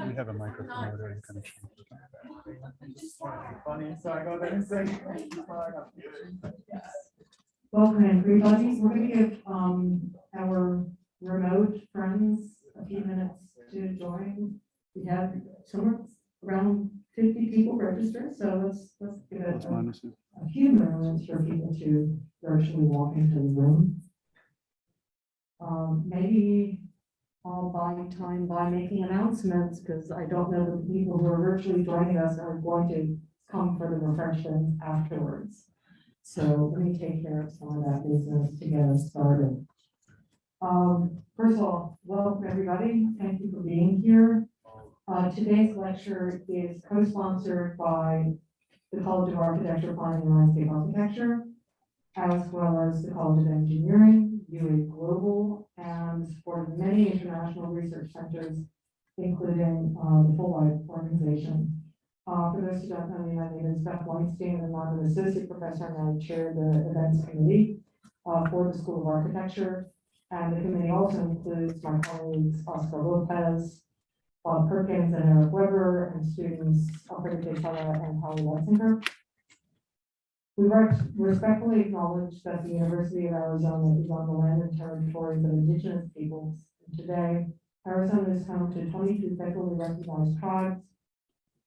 We have a microphone over in connection. Funny, so I go there and say. Welcome everybody. We're going to give our remote friends a few minutes to join. We have somewhere around 50 people registered, so let's give it a few moments for people to virtually walk into the room. Maybe I'll buy time by making announcements, because I don't know the people who are virtually joining us are going to come for the refreshments afterwards. So let me take care of some of that business to get us started. First of all, welcome everybody. Thank you for being here. Today's lecture is co-sponsored by the College of Architecture, Planning and Landscape Architecture, as well as the College of Engineering, UA Global, and supporting many international research centers, including the Fulbright organization. For those who don't know me, my name is Beth Weinstein, and I'm an associate professor and I chair the events committee for the School of Architecture. And the committee also includes my colleagues Oscar Lopez, Bob Perkins, and Eric Weber, and students Alfredo Tejada and Holly Letzinger. We respectfully acknowledge that the University of Arizona is on the land and territories of indigenous peoples. And today, Arizona is home to 22 federally recognized tribes,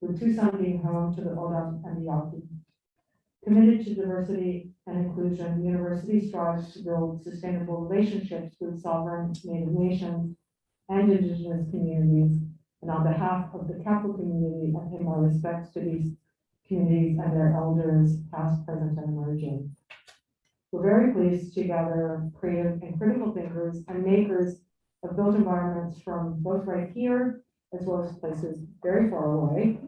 with Tucson being home to the Odam and the Yaqui. Committed to diversity and inclusion, the university strives to build sustainable relationships with sovereign Native nations and indigenous communities. And on behalf of the Capital community, I pay my respects to these communities and their elders, past, present, and emerging. We're very pleased to gather creative and critical thinkers and makers of built environments from both right here as well as places very far away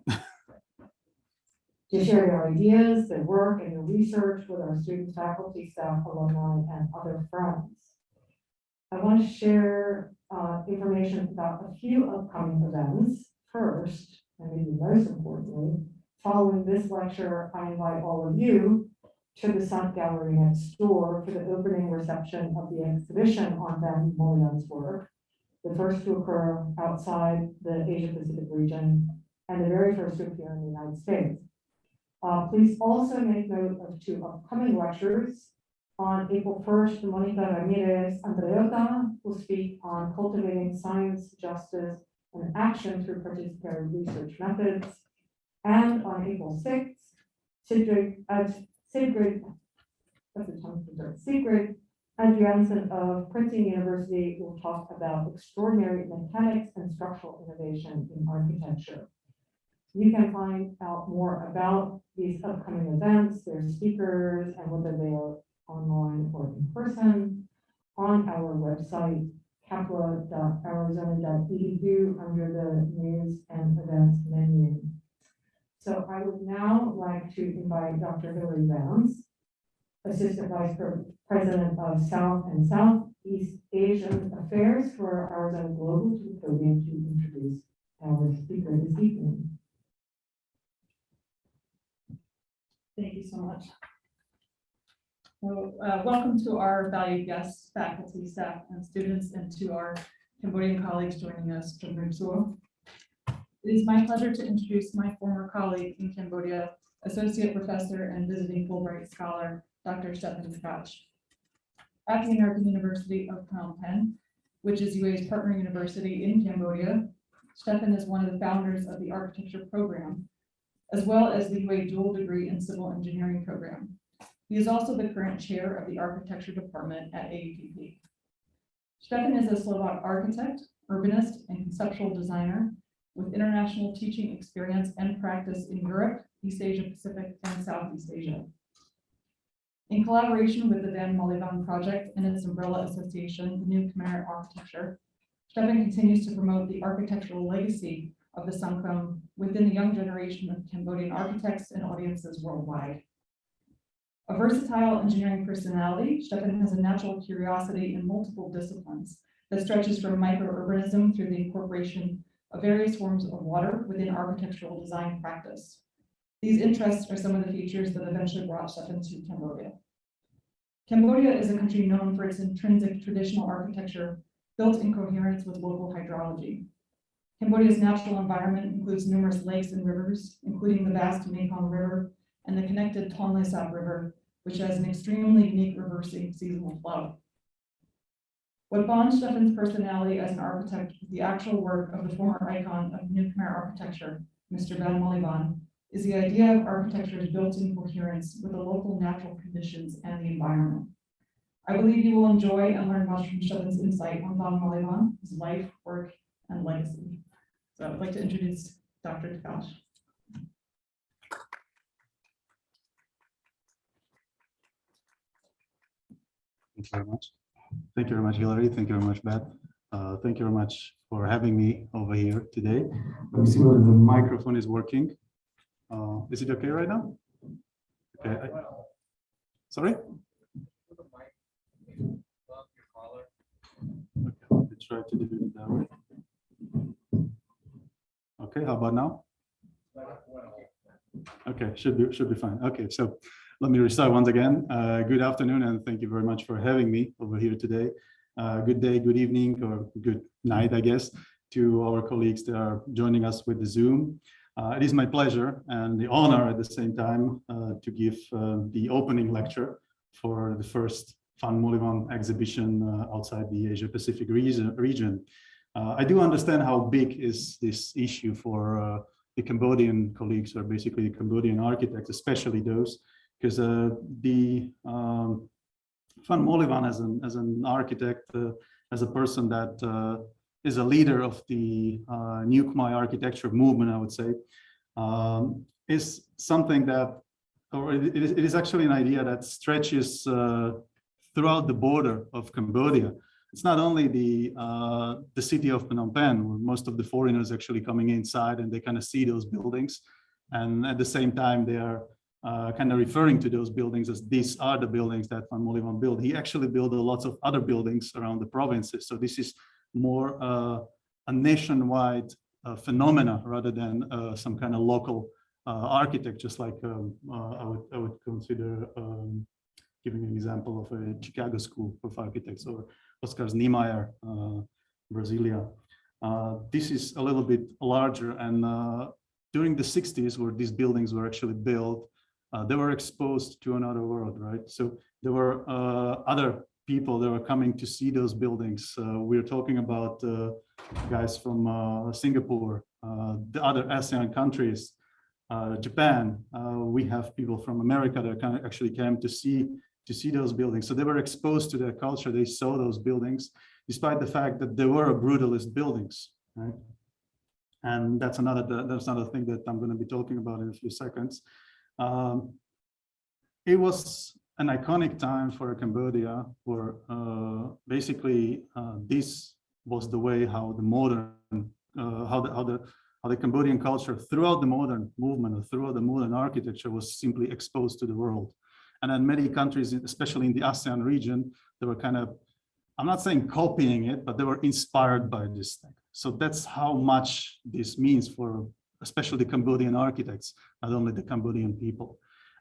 to share their ideas, their work, and their research with our students, faculty, staff, alumni, and other friends. I want to share information about a few upcoming events. First, and maybe most importantly, following this lecture, I invite all of you to the Sun Gallery next door for the opening reception of the exhibition on Vann Molynvann's work, the first to occur outside the Asia Pacific region and the very first to appear in the United States. Please also make note of two upcoming lectures. On April 1st, Monica Ramirez Andreota will speak on cultivating science, justice, and action through participatory research methods. And on April 6th, Sigrid Adriansen of Princeton University will talk about extraordinary mechanics and structural innovation in architecture. You can find out more about these upcoming events, their speakers, and whether they are online or in person on our website, capua.arizona.edu, under the News and Events menu. So I would now like to invite Dr. Hilary Vance, Assistant Vice President of South and Southeast Asian Affairs for Arizona Global, to the podium to introduce our speaker this evening. Thank you so much. So, welcome to our valued guests, faculty, staff, and students, and to our Cambodian colleagues joining us from Rimsur. It is my pleasure to introduce my former colleague in Cambodia, Associate Professor and visiting Fulbright Scholar, Dr. Stephan Koch. At the American University of Phnom Penh, which is UA's partner university in Cambodia, Stephan is one of the founders of the architecture program, as well as the UA dual degree in civil engineering program. He is also the current chair of the architecture department at AUPP. Stephan is a Slovak architect, urbanist, and conceptual designer with international teaching experience and practice in Europe, East Asia Pacific, and Southeast Asia. In collaboration with the Vann Molyvann Project and its umbrella association, the New Khmer Architecture, Stephan continues to promote the architectural legacy of the Sangkum within the young generation of Cambodian architects and audiences worldwide. A versatile engineering personality, Stephan has a natural curiosity in multiple disciplines that stretches from microurbanism through the incorporation of various forms of water within architectural design practice. These interests are some of the features that eventually brought Stephan to Cambodia. Cambodia is a country known for its intrinsic traditional architecture built in coherence with local hydrology. Cambodia's natural environment includes numerous lakes and rivers, including the vast Mekong River and the connected Tonle Sap River, which has an extremely unique reversing seasonal flow. What bonds Stephen's personality as an architect with the actual work of the former icon of New Khmer architecture, Mr. Vann Molyvann, is the idea of architecture is built in coherence with the local natural conditions and the environment. I believe you will enjoy and learn much from Stephen's insight on Vann Molyvann, his life, work, and legacy. So I'd like to introduce Dr. Takash. Thank you very much. Thank you very much, Hillary. Thank you very much, Beth. Thank you very much for having me over here today. Let me see whether the microphone is working. Is it okay right now? Okay. Sorry? Okay, let me try to do it that way. Okay, how about now? Okay, should be fine. Okay, so let me restart once again. Good afternoon, and thank you very much for having me over here today. Good day, good evening, or good night, I guess, to our colleagues that are joining us with the Zoom. It is my pleasure and the honor at the same time to give the opening lecture for the first Vann Molyvann exhibition outside the Asia-Pacific region. I do understand how big is this issue for the Cambodian colleagues, or basically the Cambodian architects, especially those, because the Vann Molyvann as an architect, as a person that is a leader of the new Khmer architecture movement, I would say, is something that, or it is actually an idea that stretches throughout the border of Cambodia. It's not only the city of Phnom Penh, where most of the foreigners actually coming inside and they kind of see those buildings, and at the same time they are kind of referring to those buildings as these are the buildings that Vann Molyvann built. He actually built lots of other buildings around the provinces, so this is more a nationwide phenomena rather than some kind of local architect, just like I would consider giving an example of a Chicago School of Architects or Oscar's Niemeyer, Brasilia. This is a little bit larger, and during the 60s, where these buildings were actually built, they were exposed to another world, right? So there were other people that were coming to see those buildings. We're talking about guys from Singapore, the other ASEAN countries, Japan. We have people from America that actually came to see those buildings. So they were exposed to their culture. They saw those buildings, despite the fact that they were brutalist buildings, right? And that's another thing that I'm going to be talking about in a few seconds. It was an iconic time for Cambodia, where basically this was the way how the modern, how the Cambodian culture throughout the modern movement, or throughout the modern architecture, was simply exposed to the world. And in many countries, especially in the ASEAN region, they were kind of, I'm not saying copying it, but they were inspired by this thing. So that's how much this means for especially the Cambodian architects, not only the Cambodian people.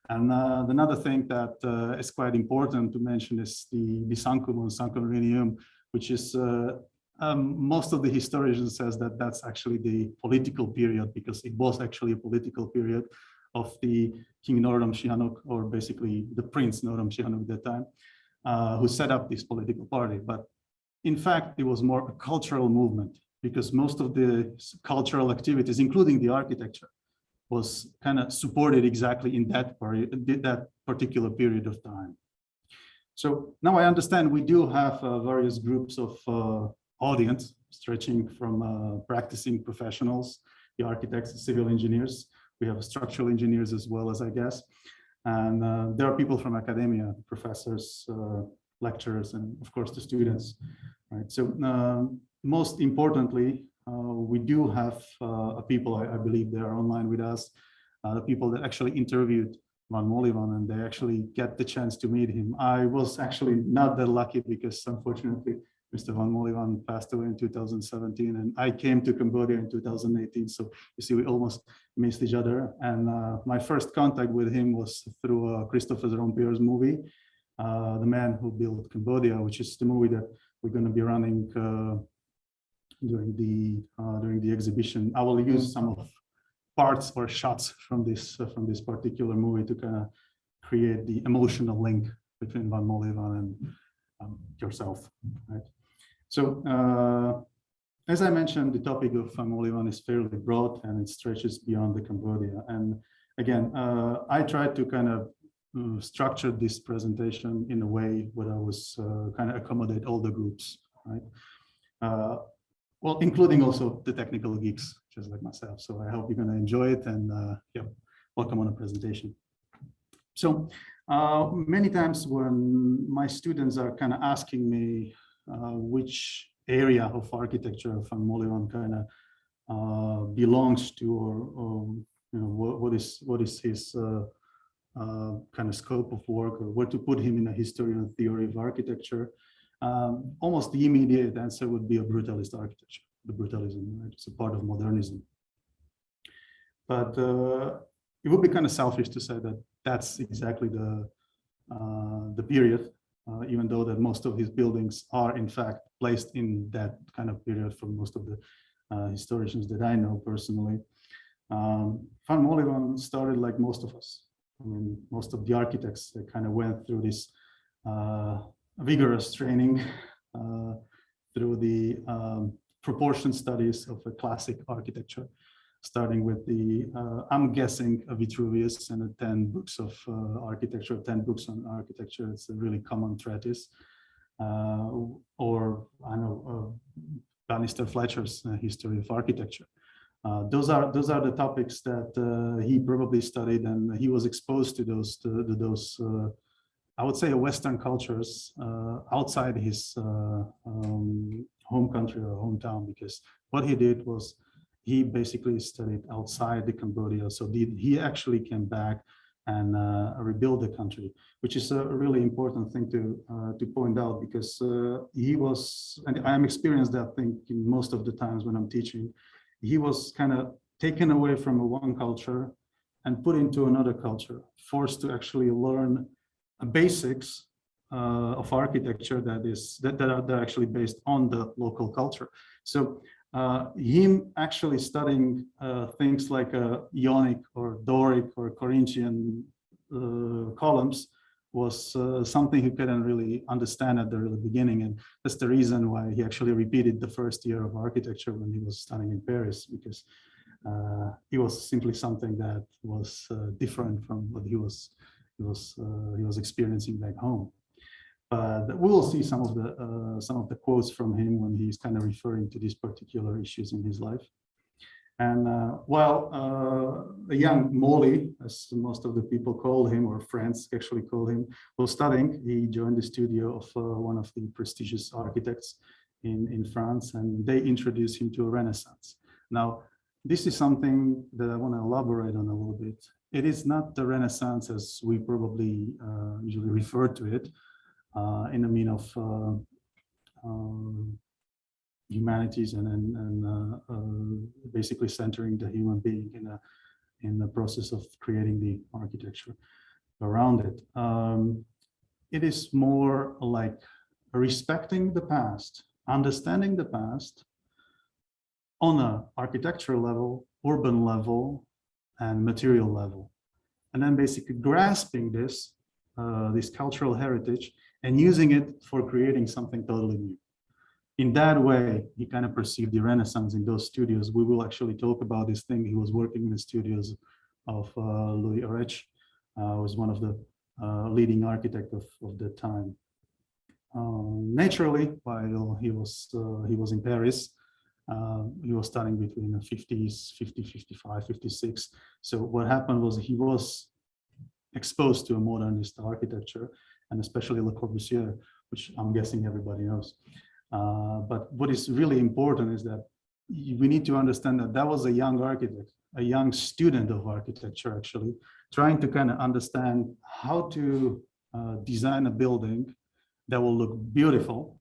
And another thing that is quite important to mention is the Sangkum, which is most of the historians says that that's actually the political period, because it was actually a political period of the King Norodom Sihanouk, or basically the Prince Norodom Sihanouk at that time, who set up this political party. But in fact, it was more a cultural movement, because most of the cultural activities, including the architecture, was kind of supported exactly in that particular period of time. So now I understand we do have various groups of audience, stretching from practicing professionals, the architects, the civil engineers. We have structural engineers as well, as I guess. And there are people from academia, professors, lecturers, and of course the students. Right. So most importantly, we do have people, I believe they are online with us, the people that actually interviewed Vann Molyvann, and they actually get the chance to meet him. I was actually not that lucky, because unfortunately, Mr. Vann Molyvann passed away in 2017, and I came to Cambodia in 2018. So you see, we almost missed each other. And my first contact with him was through Christopher Rompier's movie, The Man Who Built Cambodia, which is the movie that we're going to be running during the exhibition. I will use some of parts or shots from this particular movie to kind of create the emotional link between Vann Molyvann and yourself, right? So as I mentioned, the topic of Vann Molyvann is fairly broad and it stretches beyond the Cambodia. And again, I tried to kind of structure this presentation in a way where I was kind of accommodate all the groups, right? Well, including also the technical geeks, just like myself. So I hope you're going to enjoy it, and yeah, welcome on the presentation. So many times when my students are kind of asking me which area of architecture Vann Molyvann kind of belongs to, or you know, what is his kind of scope of work, or where to put him in a history and theory of architecture, almost the immediate answer would be a brutalist architecture, the brutalism, right? It's a part of modernism. But it would be kind of selfish to say that that's exactly the period, even though that most of his buildings are in fact placed in that kind of period for most of the historians that I know personally. Vann Molyvann started like most of us. I mean, most of the architects that kind of went through this vigorous training through the proportion studies of a classic architecture, starting with the, I'm guessing, Vitruvius and the 10 books of architecture, 10 books on architecture. It's a really common treatise. Or I know Bannister Fletcher's history of architecture. Those are the topics that he probably studied, and he was exposed to those I would say Western cultures outside his home country or hometown, because what he did was he basically studied outside the Cambodia. So he actually came back and rebuild the country, which is a really important thing to point out, because he was, and I'm experienced that thing most of the times when I'm teaching, he was kind of taken away from one culture and put into another culture, forced to actually learn basics of architecture that are actually based on the local culture. So him actually studying things like Ionic or Doric or Corinthian columns was something he couldn't really understand at the really beginning, and that's the reason why he actually repeated the first year of architecture when he was studying in Paris, because it was simply something that was different from what he was experiencing back home. But we will see some of the quotes from him when he's kind of referring to these particular issues in his life. And while a young Moly, as most of the people call him, or friends actually call him, was studying, he joined the studio of one of the prestigious architects in France, and they introduced him to a Renaissance. Now, this is something that I want to elaborate on a little bit. It is not the Renaissance as we probably usually refer to it, in the mean of humanities and basically centering the human being in the process of creating the architecture around it. It is more like respecting the past, understanding the past on an architectural level, urban level, and material level, and then basically grasping this cultural heritage and using it for creating something totally new. In that way, he kind of perceived the Renaissance in those studios. We will actually talk about this thing. He was working in the studios of Louis Arech, was one of the leading architects of that time. Naturally, while he was in Paris, he was studying between the 50s, 50, 55, 56. So what happened was he was exposed to a modernist architecture, and especially Le Corbusier, which I'm guessing everybody knows. But what is really important is that we need to understand that that was a young architect, a young student of architecture, actually, trying to kind of understand how to design a building that will look beautiful,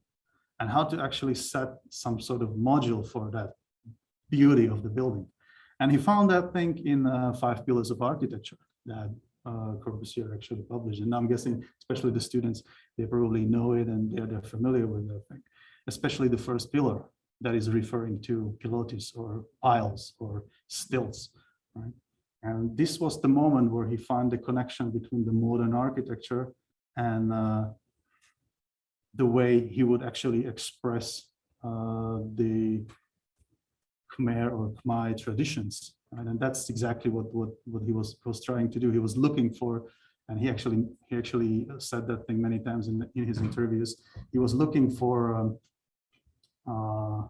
and how to actually set some sort of module for that beauty of the building. And he found that thing in 5 Pillars of Architecture that Corbusier actually published. And I'm guessing, especially the students, they probably know it and they're familiar with that thing. Especially the first pillar, that is referring to pilotis or piles or stilts, right? And this was the moment where he found the connection between the modern architecture and the way he would actually express the Khmer or Khmer traditions. Right? And that's exactly what he was trying to do. He was looking for, and he actually said that thing many times in his interviews. He was looking for the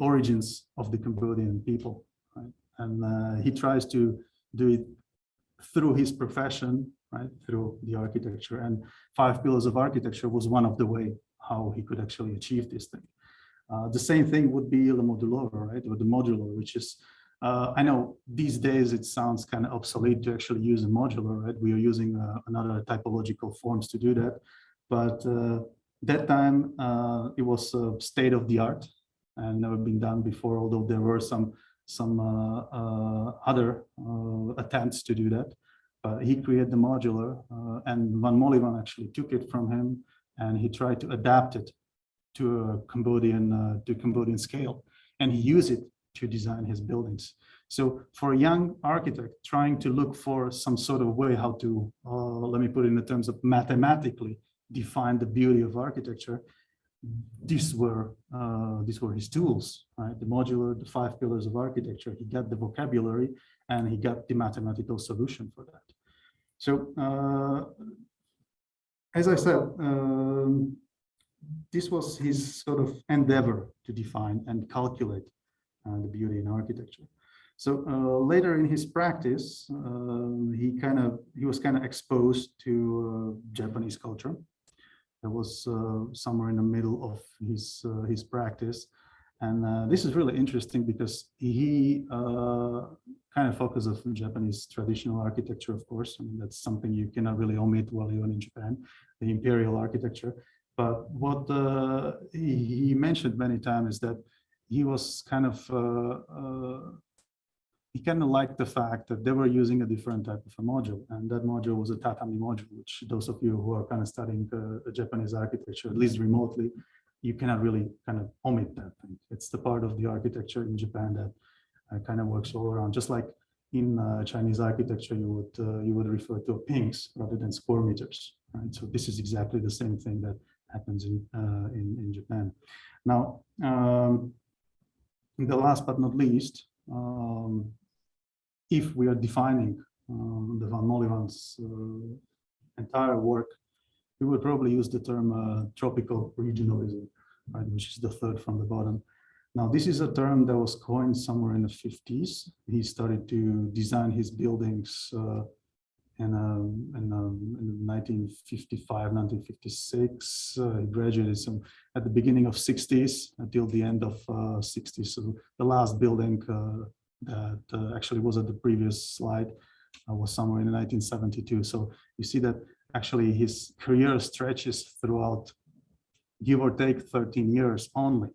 origins of the Cambodian people, right? And he tries to do it through his profession, right? Through the architecture. And 5 pillars of architecture was one of the way how he could actually achieve this thing. The same thing would be the modular, right? Or the modular, which is, I know these days it sounds kind of obsolete to actually use a modular, right? We are using another typological forms to do that. But that time it was state of the art and never been done before, although there were some other attempts to do that. But he created the modular and Vann Molyvann actually took it from him and he tried to adapt it to a Cambodian scale, and he used it to design his buildings. So for a young architect trying to look for some sort of way how to, let me put it in the terms of mathematically define the beauty of architecture, these were his tools, right? The modular, the 5 pillars of architecture. He got the vocabulary and he got the mathematical solution for that. So as I said, this was his sort of endeavor to define and calculate the beauty in architecture. So later in his practice, he was kind of exposed to Japanese culture. That was somewhere in the middle of his practice. And this is really interesting because he kind of focuses on Japanese traditional architecture, of course. I mean, that's something you cannot really omit while you're in Japan, the imperial architecture. But what he mentioned many times is that he was kind of, he kind of liked the fact that they were using a different type of a module. And that module was a tatami module, which those of you who are kind of studying Japanese architecture, at least remotely, you cannot really kind of omit that thing. It's the part of the architecture in Japan that kind of works all around. Just like in Chinese architecture, you would refer to pings rather than square meters, right? So this is exactly the same thing that happens in Japan. Now, the last but not least, if we are defining the Vann Molywann's entire work, we would probably use the term tropical regionalism, right, which is the third from the bottom. Now, this is a term that was coined somewhere in the 50s. He started to design his buildings in 1955, 1956. He graduated at the beginning of 60s until the end of 60s. So the last building that actually was at the previous slide was somewhere in 1972. So you see that actually his career stretches throughout, give or take, 13 years only,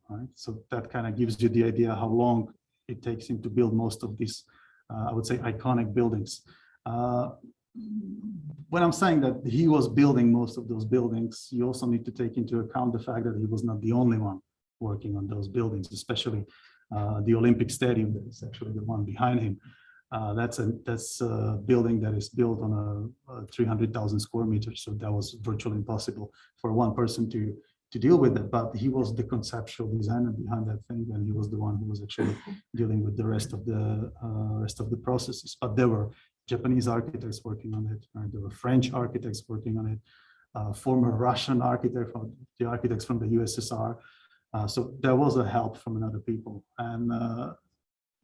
right? So that kind of gives you the idea how long it takes him to build most of these, I would say, iconic buildings. When I'm saying that he was building most of those buildings, you also need to take into account the fact that he was not the only one working on those buildings, especially the Olympic Stadium that is actually the one behind him. That's a building that is built on a 300,000 square meters. So that was virtually impossible for one person to deal with it. But he was the conceptual designer behind that thing, and he was the one who was actually dealing with the rest of the processes. But there were Japanese architects working on it, right? There were French architects working on it, former Russian architects, the architects from the USSR. So there was a help from other people, and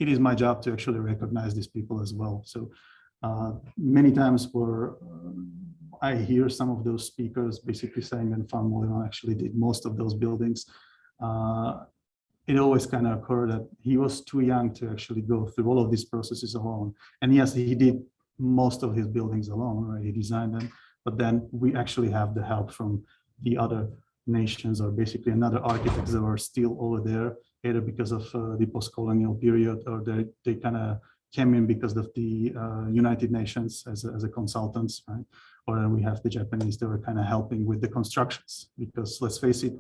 it is my job to actually recognize these people as well. So many times where I hear some of those speakers basically saying that Vann Molyvann actually did most of those buildings, it always kind of occurred that he was too young to actually go through all of these processes alone. And yes, he did most of his buildings alone, right? He designed them, but then we actually have the help from the other nations, or basically another architects that were still over there, either because of the post-colonial period, or they kind of came in because of the United Nations as a consultants, right? Or then we have the Japanese that were kind of helping with the constructions, because let's face it,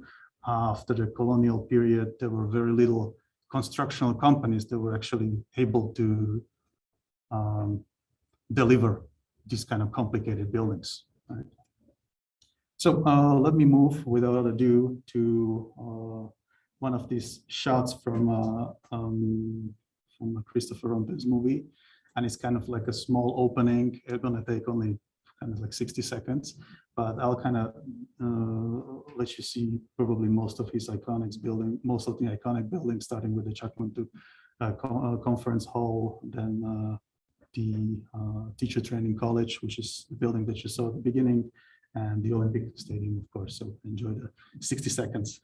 after the colonial period, there were very little constructional companies that were actually able to deliver these kind of complicated buildings. Right? So let me move without ado to one of these shots from Christopher Rompe's movie, and it's kind of like a small opening. It's gonna take only kind of like 60 seconds, but I'll kind of let you see probably most of his most of the iconic buildings, starting with the Chaktomuk conference hall, then the teacher training college, which is the building that you saw at the beginning, and the Olympic Stadium, of course. So enjoy the 60 seconds.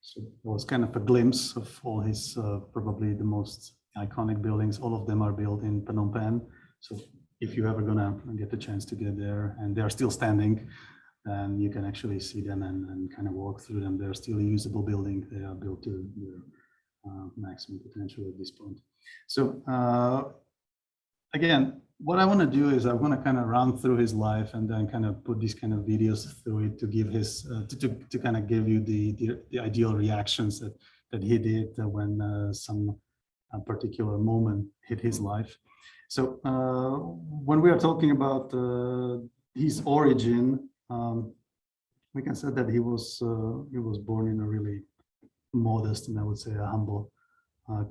So it was kind of a glimpse of all his probably the most iconic buildings. All of them are built in Phnom Penh. So if you're ever gonna get the chance to get there, and they're still standing, then you can actually see them and kind of walk through them. They're still a usable building. They are built to their maximum potential at this point. So again, what I want to do is I want to kind of run through his life and then kind of put these kind of videos through it to give his to kind of give you the ideal reactions that he did when some particular moment hit his life. So when we are talking about his origin, we can say that he was born in a really modest and I would say humble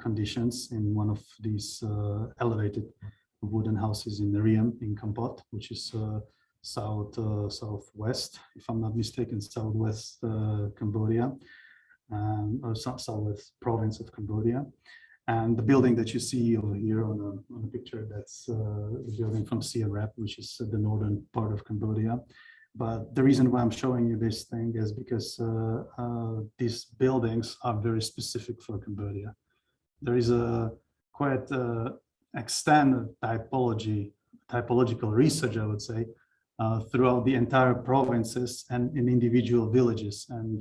conditions in one of these elevated wooden houses in Ream in Kampot, which is southwest, if I'm not mistaken, southwest Cambodia, or southwest province of Cambodia. And the building that you see over here on a picture, that's the building from Siem Reap, which is the northern part of Cambodia. But the reason why I'm showing you this thing is because these buildings are very specific for Cambodia. There is a quite extended typological research, I would say, throughout the entire provinces and in individual villages. And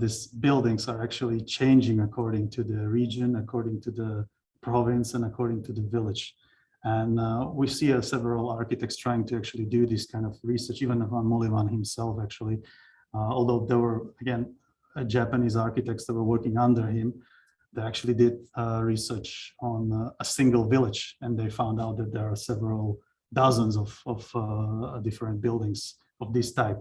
these buildings are actually changing according to the region, according to the province, and according to the village. And we see several architects trying to actually do this kind of research, even Vann Molyvann himself, actually, although there were, again, Japanese architects that were working under him. They actually did research on a single village, and they found out that there are several dozens of different buildings of this type.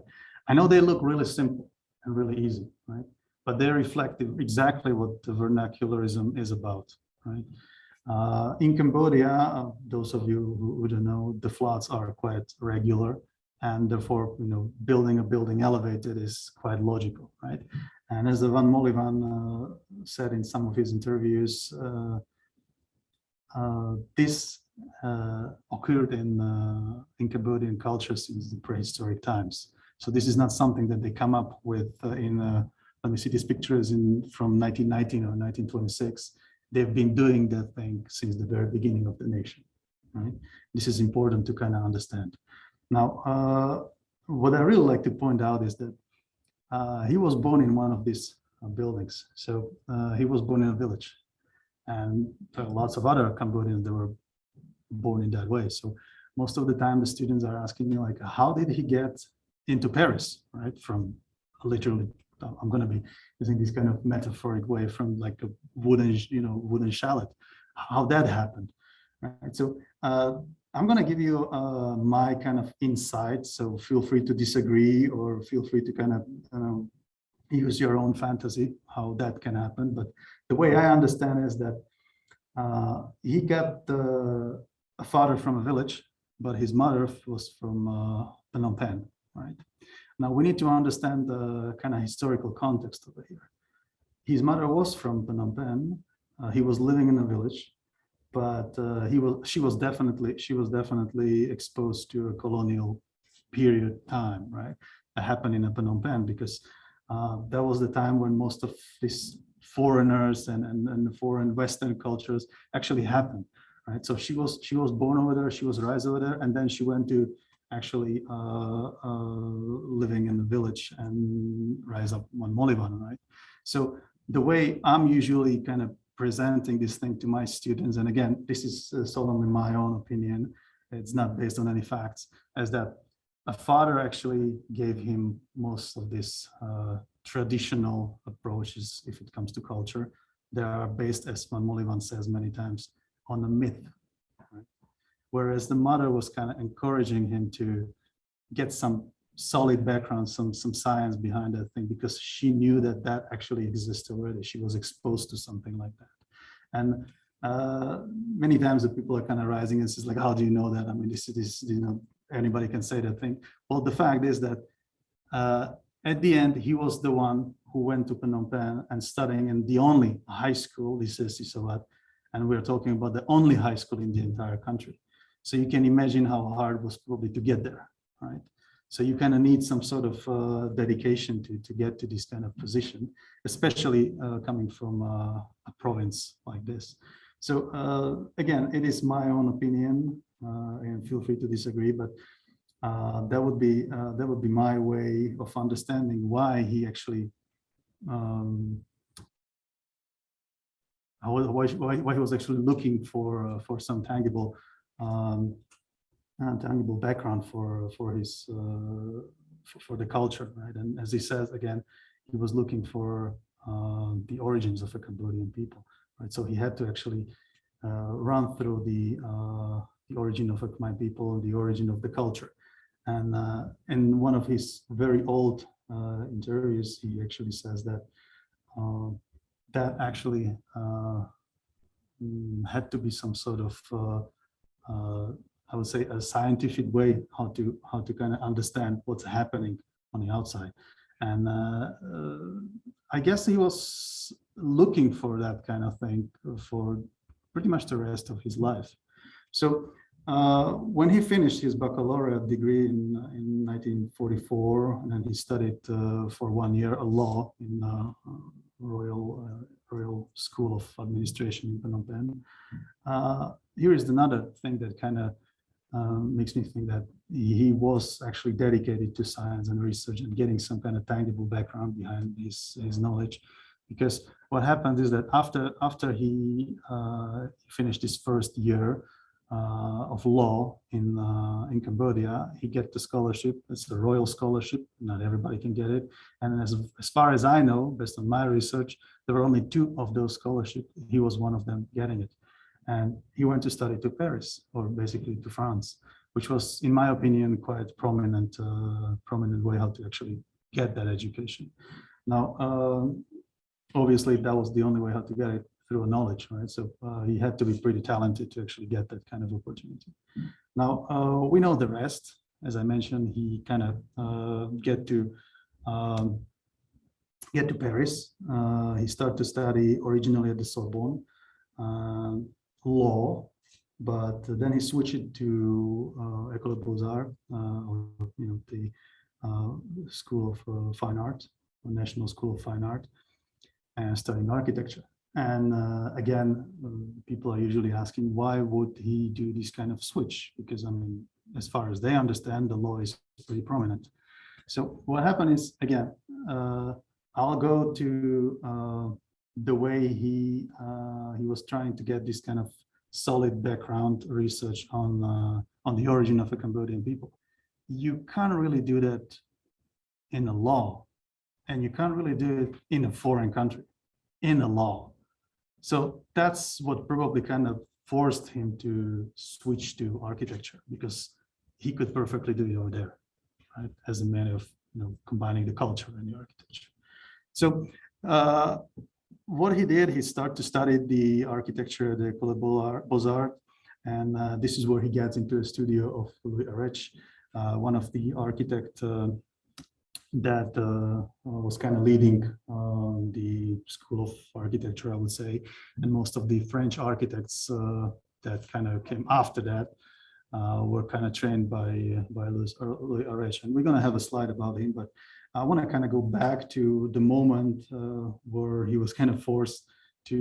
I know they look really simple and really easy, right? But they reflect exactly what the vernacularism is about, right? In Cambodia, those of you who don't know, the floods are quite regular, and therefore, building a building elevated is quite logical, right? And as Vann Molyvann said in some of his interviews, this occurred in Cambodian culture since the prehistoric times. So this is not something that they come up with let me see these pictures from 1919 or 1926. They've been doing that thing since the very beginning of the nation, right? This is important to kind of understand. Now, what I really like to point out is that he was born in one of these buildings. So he was born in a village, and there are lots of other Cambodians that were born in that way. So most of the time the students are asking me, like, how did he get into Paris, right? From literally, I'm going to be using this kind of metaphoric way, from like a wooden chalet, how that happened, right? So I'm going to give you my kind of insight. So feel free to disagree, or feel free to kind of use your own fantasy how that can happen. But the way I understand is that He got a father from a village, but his mother was from Phnom Penh, right? Now we need to understand the kind of historical context over here. His mother was from Phnom Penh. He was living in a village, but she was definitely exposed to a colonial period time, right? That happened in Phnom Penh because that was the time when most of these foreigners and the foreign Western cultures actually happened, right? So she was born over there, she was raised over there, and then she went to actually living in the village and rise up Vann Molyvann, right? So the way I'm usually kind of presenting this thing to my students, and again, this is solely my own opinion, it's not based on any facts, is that a father actually gave him most of this traditional approaches if it comes to culture. They are based, as Vann Molyvann says many times, on a myth. Right? Whereas the mother was kind of encouraging him to get some solid background, some science behind that thing, because she knew that that actually exists already. She was exposed to something like that. And many times the people are kind of rising and says like, how do you know that? I mean, this you know, anybody can say that thing. Well, the fact is that at the end, he was the one who went to Phnom Penh and studying in the only high school, this is Sisavat, and we're talking about the only high school in the entire country. So you can imagine how hard it was probably to get there, right? So you kind of need some sort of dedication to get to this kind of position, especially coming from a province like this. So again, it is my own opinion, and feel free to disagree, but that would be my way of understanding why he actually why he was actually looking for some tangible tangible background for his for the culture, right? And as he says again, he was looking for the origins of the Cambodian people, right? So he had to actually run through the origin of the Khmer people and the origin of the culture. And in one of his very old interviews, he actually says that that actually had to be some sort of I would say a scientific way how to kind of understand what's happening on the outside. And I guess he was looking for that kind of thing for pretty much the rest of his life. So when he finished his baccalaureate degree in 1944, and then he studied for 1 year law in Royal School of Administration in Phnom Penh. Here is another thing that kind of makes me think that he was actually dedicated to science and research and getting some kind of tangible background behind his knowledge. Because what happened is that after he finished his first year of law in Cambodia, he get the scholarship. It's a royal scholarship. Not everybody can get it. And as far as I know, based on my research, there were only 2 of those scholarships. He was one of them getting it. And he went to study to Paris, or basically to France, which was, in my opinion, quite prominent way how to actually get that education. Now, obviously, that was the only way how to get it, through knowledge, right? So he had to be pretty talented to actually get that kind of opportunity. Now, we know the rest. As I mentioned, he kind of get to Paris. He started to study originally at the Sorbonne law, but then he switched it to École des Beaux-Arts, or the School of Fine Art, or National School of Fine Art, and studying architecture. And again, people are usually asking, why would he do this kind of switch? Because I mean, as far as they understand, the law is pretty prominent. So what happened is, again, I'll go to the way he was trying to get this kind of solid background research on the origin of the Cambodian people. You can't really do that in a law, and you can't really do it in a foreign country, in a law. So that's what probably kind of forced him to switch to architecture, because he could perfectly do it over there, right? As a matter of combining the culture and the architecture. So what he did, he started to study the architecture at the École Beaux-Arts, and this is where he gets into a studio of Louis Arech, one of the architects that was kind of leading the School of Architecture, I would say, and most of the French architects that kind of came after that were kind of trained by Louis Arech. And we're going to have a slide about him, but I want to kind of go back to the moment where he was kind of forced to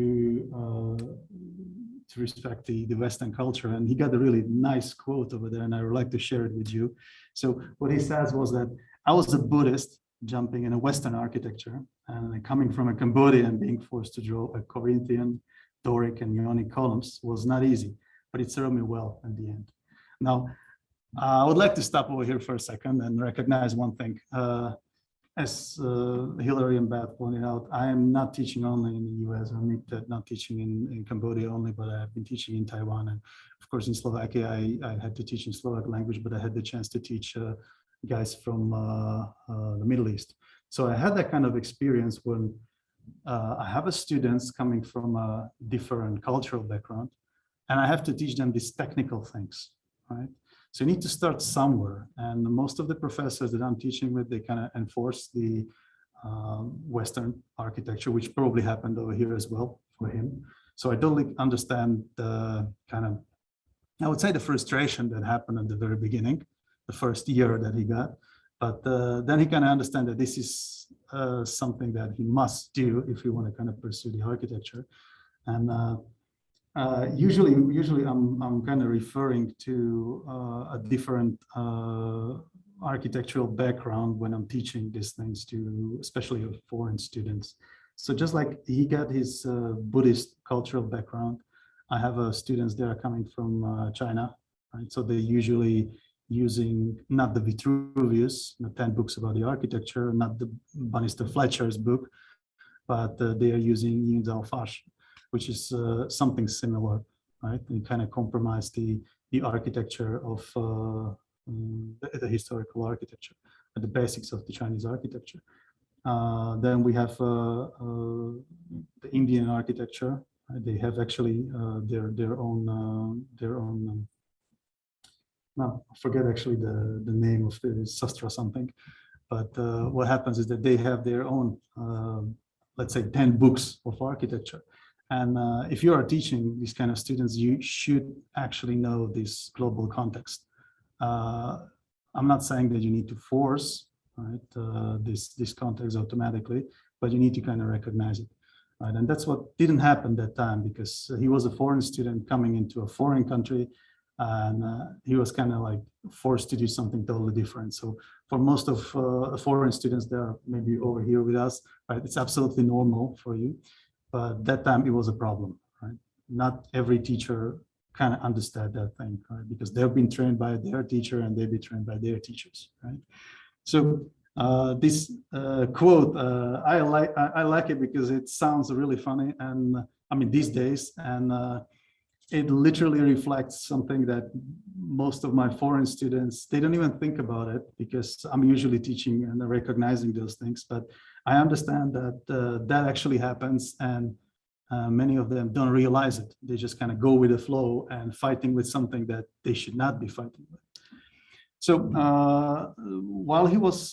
respect the Western culture. And he got a really nice quote over there, and I would like to share it with you. So what he says was that I was a Buddhist jumping in a Western architecture, and coming from a Cambodia and being forced to draw a Corinthian, Doric, and Ionic columns was not easy, but it served me well in the end. Now, I would like to stop over here for a second and recognize one thing. As Hillary and Beth pointed out, I am not teaching only in the US. I'm not teaching in Cambodia only, but I've been teaching in Taiwan. And of course, in Slovakia, I had to teach in Slovak language, but I had the chance to teach guys from the Middle East. So I had that kind of experience when I have students coming from a different cultural background, and I have to teach them these technical things, right? So you need to start somewhere, and most of the professors that I'm teaching with, they kind of enforce the Western architecture, which probably happened over here as well for him. So I totally understand the kind of, I would say, the frustration that happened at the very beginning, the first year that he got, but then he kind of understand that this is something that he must do if you want to kind of pursue the architecture. And usually I'm kind of referring to a different architectural background when I'm teaching these things to, especially foreign students. So just like he got his Buddhist cultural background, I have students that are coming from China, right? So they're usually using not the Vitruvius, not 10 books about the architecture, not the Bannister Fletcher's book, but they are using Yin Zhao Fash, which is something similar, right? And kind of compromise the architecture of the historical architecture, the basics of the Chinese architecture. Then we have the Indian architecture. They have actually their own. No, I forget actually the name of the sastra something, but what happens is that they have their own, let's say, 10 books of architecture. And if you are teaching these kind of students, you should actually know this global context. I'm not saying that you need to force, right, this context automatically, but you need to kind of recognize it, right? And that's what didn't happen that time, because he was a foreign student coming into a foreign country, and he was kind of like forced to do something totally different. So for most of foreign students that are maybe over here with us, right, it's absolutely normal for you. But that time it was a problem, right? Not every teacher kind of understood that thing, right? Because they've been trained by their teacher and they've been trained by their teachers, right? So this quote, I like it because it sounds really funny, and I mean these days, and it literally reflects something that most of my foreign students, they don't even think about it, because I'm usually teaching and recognizing those things, but I understand that that actually happens, and many of them don't realize it. They just kind of go with the flow and fighting with something that they should not be fighting with. So while he was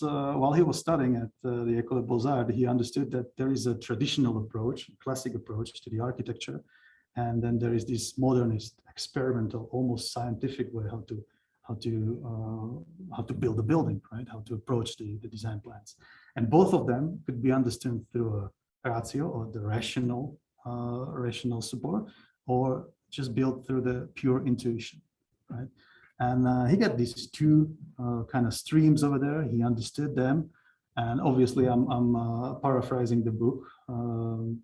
studying at the École Beaux-Arts, he understood that there is a traditional approach, classic approach to the architecture, and then there is this modernist, experimental, almost scientific way how to build a building, right? How to approach the design plans. And both of them could be understood through a ratio, or the rational support, or just built through the pure intuition, right? And he got these two kind of streams over there. He understood them. And obviously I'm paraphrasing the book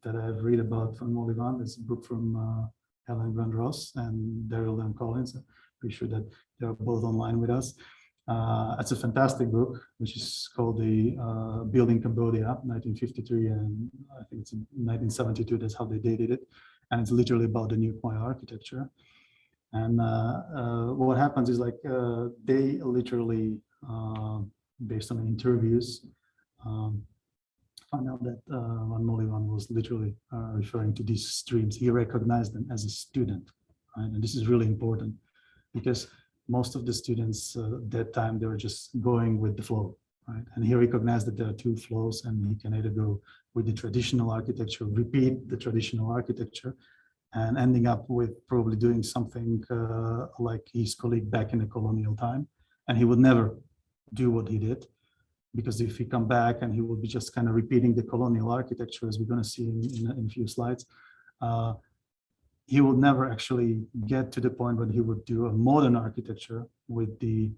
that I've read about Vann Molyvann. It's a book from Helen Van Ross and Daryl M. Collins. I'm pretty sure that they're both online with us. It's a fantastic book, which is called The Building Cambodia, 1953, and I think it's in 1972, that's how they dated it. And it's literally about the new Khmer architecture. And what happens is, like, they literally, based on interviews, find out that Vann Molyvann was literally referring to these streams. He recognized them as a student, right? And this is really important because most of the students at that time, they were just going with the flow, right? And he recognized that there are two flows, and he can either go with the traditional architecture, repeat the traditional architecture, and ending up with probably doing something like his colleague back in the colonial time. And he would never do what he did, because if he come back and he will be just kind of repeating the colonial architecture, as we're going to see in a few slides, he would never actually get to the point when he would do a modern architecture with the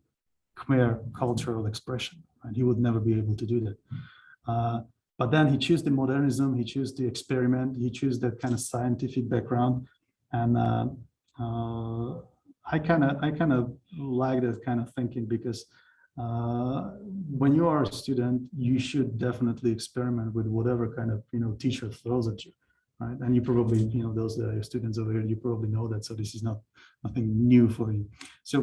Khmer cultural expression, and he would never be able to do that. But then he chose the modernism, he chose the experiment, he chose that kind of scientific background, and I kind of like that kind of thinking, because when you are a student, you should definitely experiment with whatever kind of teacher throws at you, right? And you probably those that are students over here, you probably know that, so this is nothing new for you. So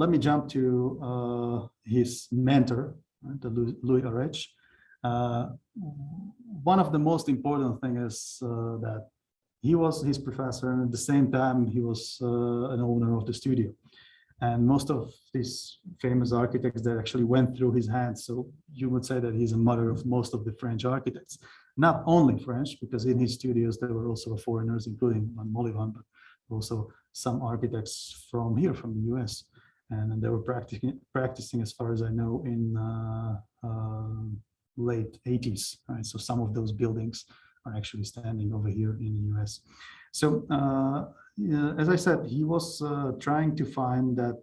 let me jump to his mentor, right, Louis Arech. One of the most important things is that he was his professor, and at the same time he was an owner of the studio. And most of these famous architects that actually went through his hands, so you would say that he's a mother of most of the French architects. Not only French, because in his studios there were also foreigners, including Vann Molyvann, but also some architects from here, from the US. And they were practicing, as far as I know, in late 80s, right? So some of those buildings are actually standing over here in the US. So as I said, he was trying to find that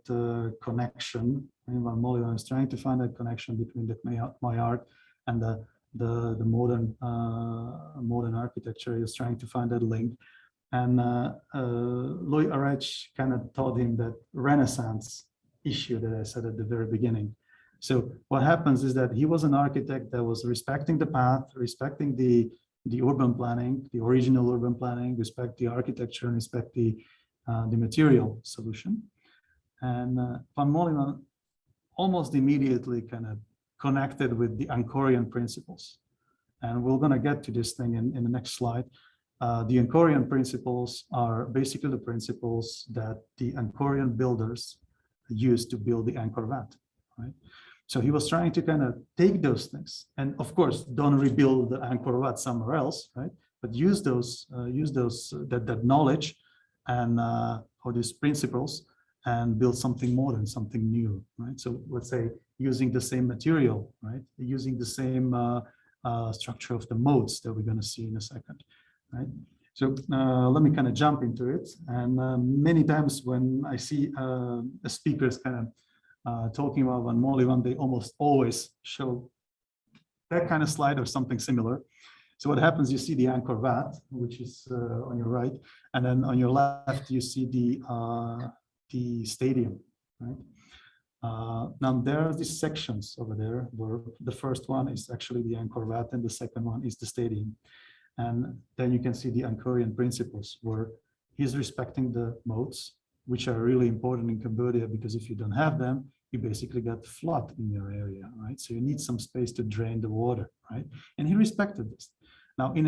connection. Vann Molyvann is trying to find that connection between the Khmer art and the modern architecture. He was trying to find that link. And Louis Arech kind of taught him that Renaissance issue that I said at the very beginning. So what happens is that he was an architect that was respecting the path, respecting the urban planning, the original urban planning, respect the architecture, and respect the material solution. And Vann Molyvann almost immediately kind of connected with the Angkorian principles. And we're going to get to this thing in the next slide. The Angkorian principles are basically the principles that the Angkorian builders used to build the Angkor Wat, right? So he was trying to kind of take those things, and of course, don't rebuild the Angkor Wat somewhere else, right? But use that knowledge and or these principles and build something modern, something new, right? So let's say using the same material, right? Using the same structure of the moats that we're going to see in a second, right? So let me kind of jump into it. And many times when I see speakers kind of talking about Vann Molyvann, they almost always show that kind of slide or something similar. So what happens, you see the Angkor Wat, which is on your right, and then on your left, you see the stadium, right? Now there are these sections over there where the first one is actually the Angkor Wat and the second one is the stadium. And then you can see the Angkorian principles where he's respecting the moats, which are really important in Cambodia, because if you don't have them, you basically got flood in your area, right? So you need some space to drain the water, right? And he respected this. Now in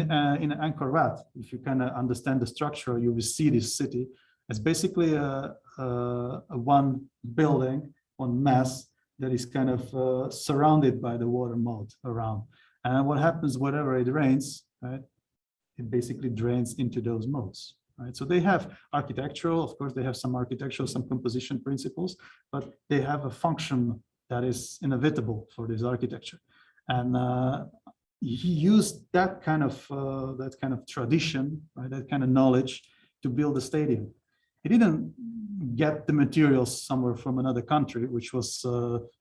Angkor Wat, if you kind of understand the structure, you will see this city as basically a one building, one mass that is kind of surrounded by the water moat around. And what happens whenever it rains, right? It basically drains into those moats. Right? So they have architectural, of course, they have some architectural, some composition principles, but they have a function that is inevitable for this architecture. And he used that kind of tradition, right? That kind of knowledge to build a stadium. He didn't get the materials somewhere from another country, which was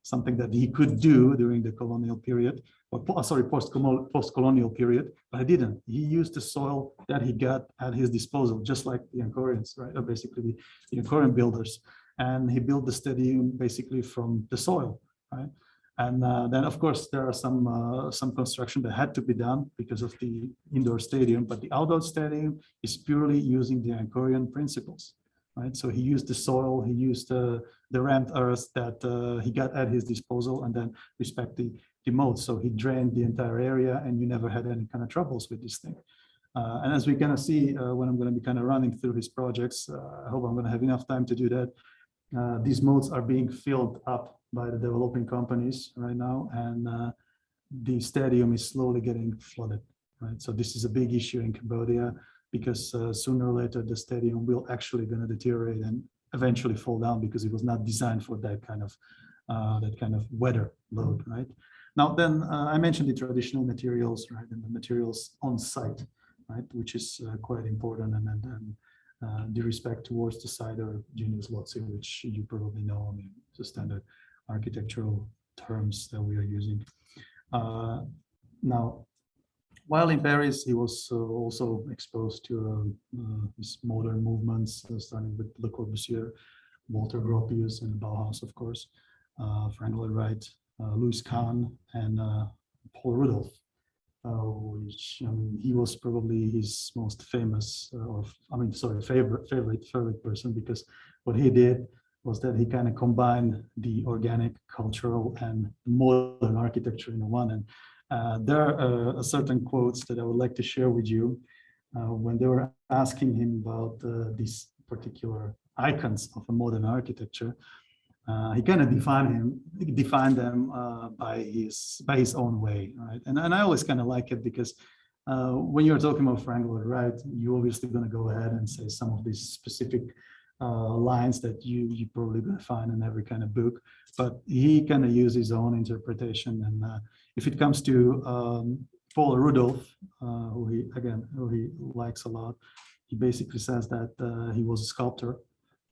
something that he could do during the colonial period, or sorry, post-colonial period, but he didn't. He used the soil that he got at his disposal, just like the Angkorians, right? Or basically the Angkorian builders. And he built the stadium basically from the soil, right? And then, of course, there are some construction that had to be done because of the indoor stadium, but the outdoor stadium is purely using the Angkorian principles. right? So he used the soil, he used the rammed earth that he got at his disposal, and then respect the moats. So he drained the entire area, and you never had any kind of troubles with this thing. And as we're gonna see when I'm gonna be kind of running through his projects, I hope I'm gonna have enough time to do that. These moats are being filled up by the developing companies right now, and the stadium is slowly getting flooded, right? So this is a big issue in Cambodia, because sooner or later the stadium will actually going to deteriorate and eventually fall down, because it was not designed for that kind of weather load, right? Now then, I mentioned the traditional materials, right, and the materials on site, right, which is quite important, and then the respect towards the site, or genius loci, which you probably know. I mean, it's a standard architectural terms that we are using. Now, while in Paris, he was also exposed to these modern movements, starting with Le Corbusier, Walter Gropius, and Bauhaus, of course, Frank Lloyd Wright, Louis Kahn, and Paul Rudolph, which he was probably his most famous, favorite person, because what he did was that he kind of combined the organic, cultural, and modern architecture in one. And there are certain quotes that I would like to share with you when they were asking him about these particular icons of a modern architecture. He kind of defined them by his own way, right? And I always kind of like it, because when you're talking about Frank Lloyd Wright, you're obviously going to go ahead and say some of these specific lines that you probably going to find in every kind of book, but he kind of used his own interpretation. And if it comes to Paul Rudolph, who he likes a lot, he basically says that he was a sculptor,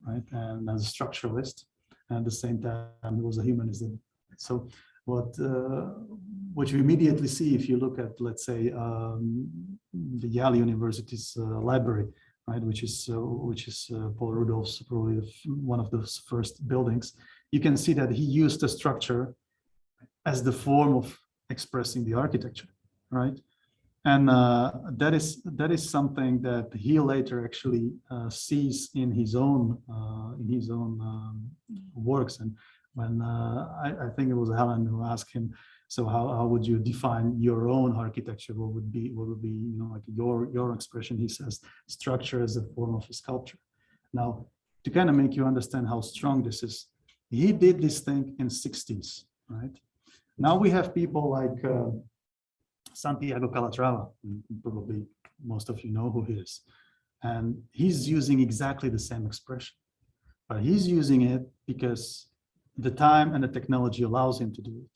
right, and as a structuralist, and at the same time he was a humanist. So what you immediately see if you look at, let's say, the Yale University's library, right, which is Paul Rudolph's probably one of those first buildings, you can see that he used the structure as the form of expressing the architecture, right? And that is something that he later actually sees in his own works. And when I think it was Helen who asked him, so how would you define your own architecture? What would be like your expression? He says structure as a form of a sculpture. Now, to kind of make you understand how strong this is, he did this thing in 60s, right? Now we have people like Santiago Calatrava, probably most of you know who he is, and he's using exactly the same expression, but he's using it because the time and the technology allows him to do it.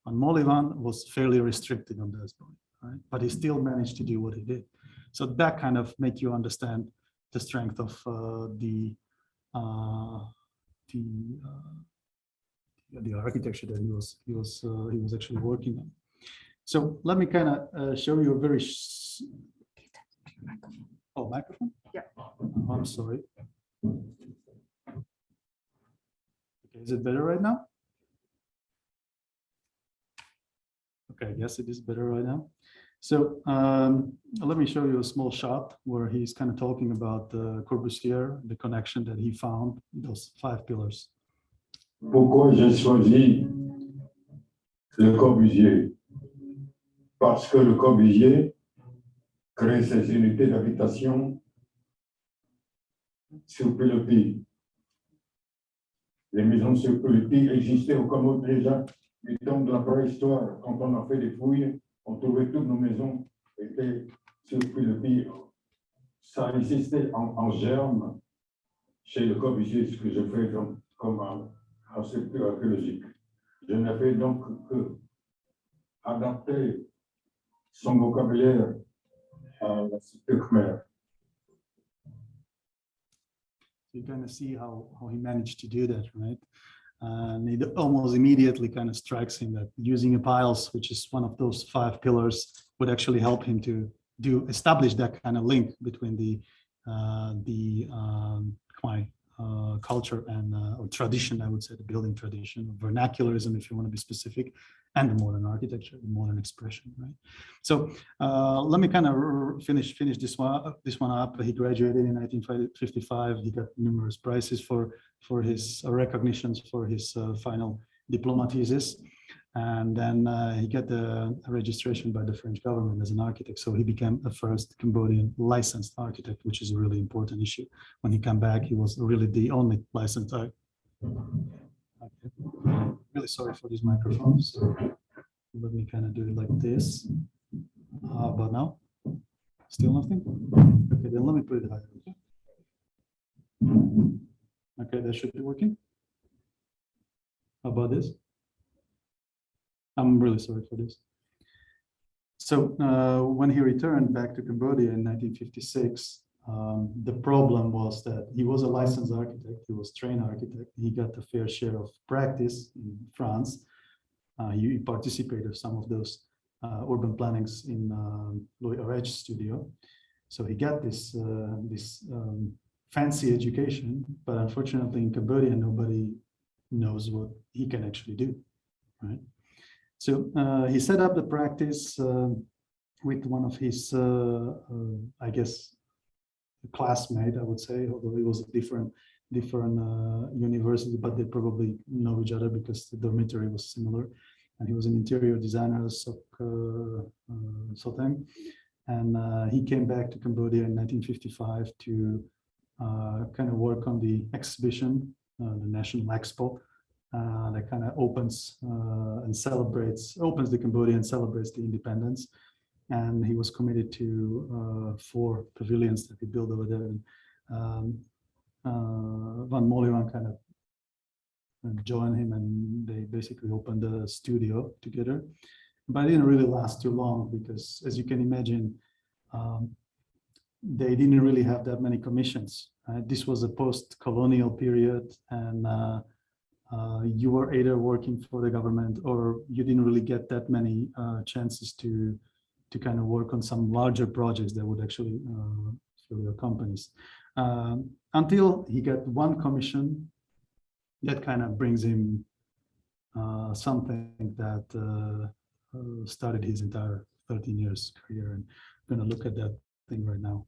And Molyvann was fairly restricted on this point, right? But he still managed to do what he did. So that kind of make you understand the strength of the architecture that he was actually working on. So let me kind of show you a very microphone? Yeah. Oh, I'm sorry. Okay, is it better right now? Okay, I guess it is better right now. So let me show you a small shot where he's kind of talking about Corbusier, the connection that he found, those 5 pillars. Pourquoi j'ai choisi Le Corbusier? Parce que Le Corbusier crée ses unités d'habitation sur pilotis. Les maisons sur pilotis existaient au Cambodge déjà du temps de la préhistoire. Quand on a fait des fouilles, on trouvait toutes nos maisons étaient sur pilotis. Ça existait en germe chez Le Corbusier, ce que je fais donc comme un secteur archéologique. Je n'ai fait donc que adapter son vocabulaire à la cité Khmer. You kind of see how he managed to do that, right? And it almost immediately kind of strikes him that using a piles, which is one of those 5 pillars, would actually help him to establish that kind of link between the Khmer culture and or tradition, I would say, the building tradition, vernacularism, if you want to be specific, and the modern architecture, the modern expression, right? So let me kind of finish this one up. He graduated in 1955. He got numerous prizes for his recognitions for his final diploma thesis. And then he got a registration by the French government as an architect. So he became the first Cambodian licensed architect, which is a really important issue. When he came back, he was really the only licensed architect. Okay. Really sorry for these microphones. Let me kind of do it like this. How about now? Still nothing? Okay, then let me put it higher. Okay, that should be working. How about this? I'm really sorry for this. So when he returned back to Cambodia in 1956, the problem was that he was a licensed architect, he was trained architect, he got a fair share of practice in France. He participated in some of those urban plannings in Louis Arech studio. So he got this, fancy education, but unfortunately in Cambodia, nobody knows what he can actually do, right? So he set up the practice with one of his, I guess, classmate, I would say, although it was a different university, but they probably know each other because the dormitory was similar. And he was an interior designer, Soteng. And he came back to Cambodia in 1955 to kind of work on the exhibition, the National Expo, that kind of opens and opens the Cambodia and celebrates the independence. And he was committed to 4 pavilions that he built over there. And Vann Molyvann kind of joined him, and they basically opened the studio together. But it didn't really last too long because, as you can imagine, they didn't really have that many commissions. This was a post-colonial period, and you were either working for the government or you didn't really get that many chances to kind of work on some larger projects that would actually fill your companies. Until he got one commission that kind of brings him something that started his entire 13 years career. And I'm going to look at that thing right now.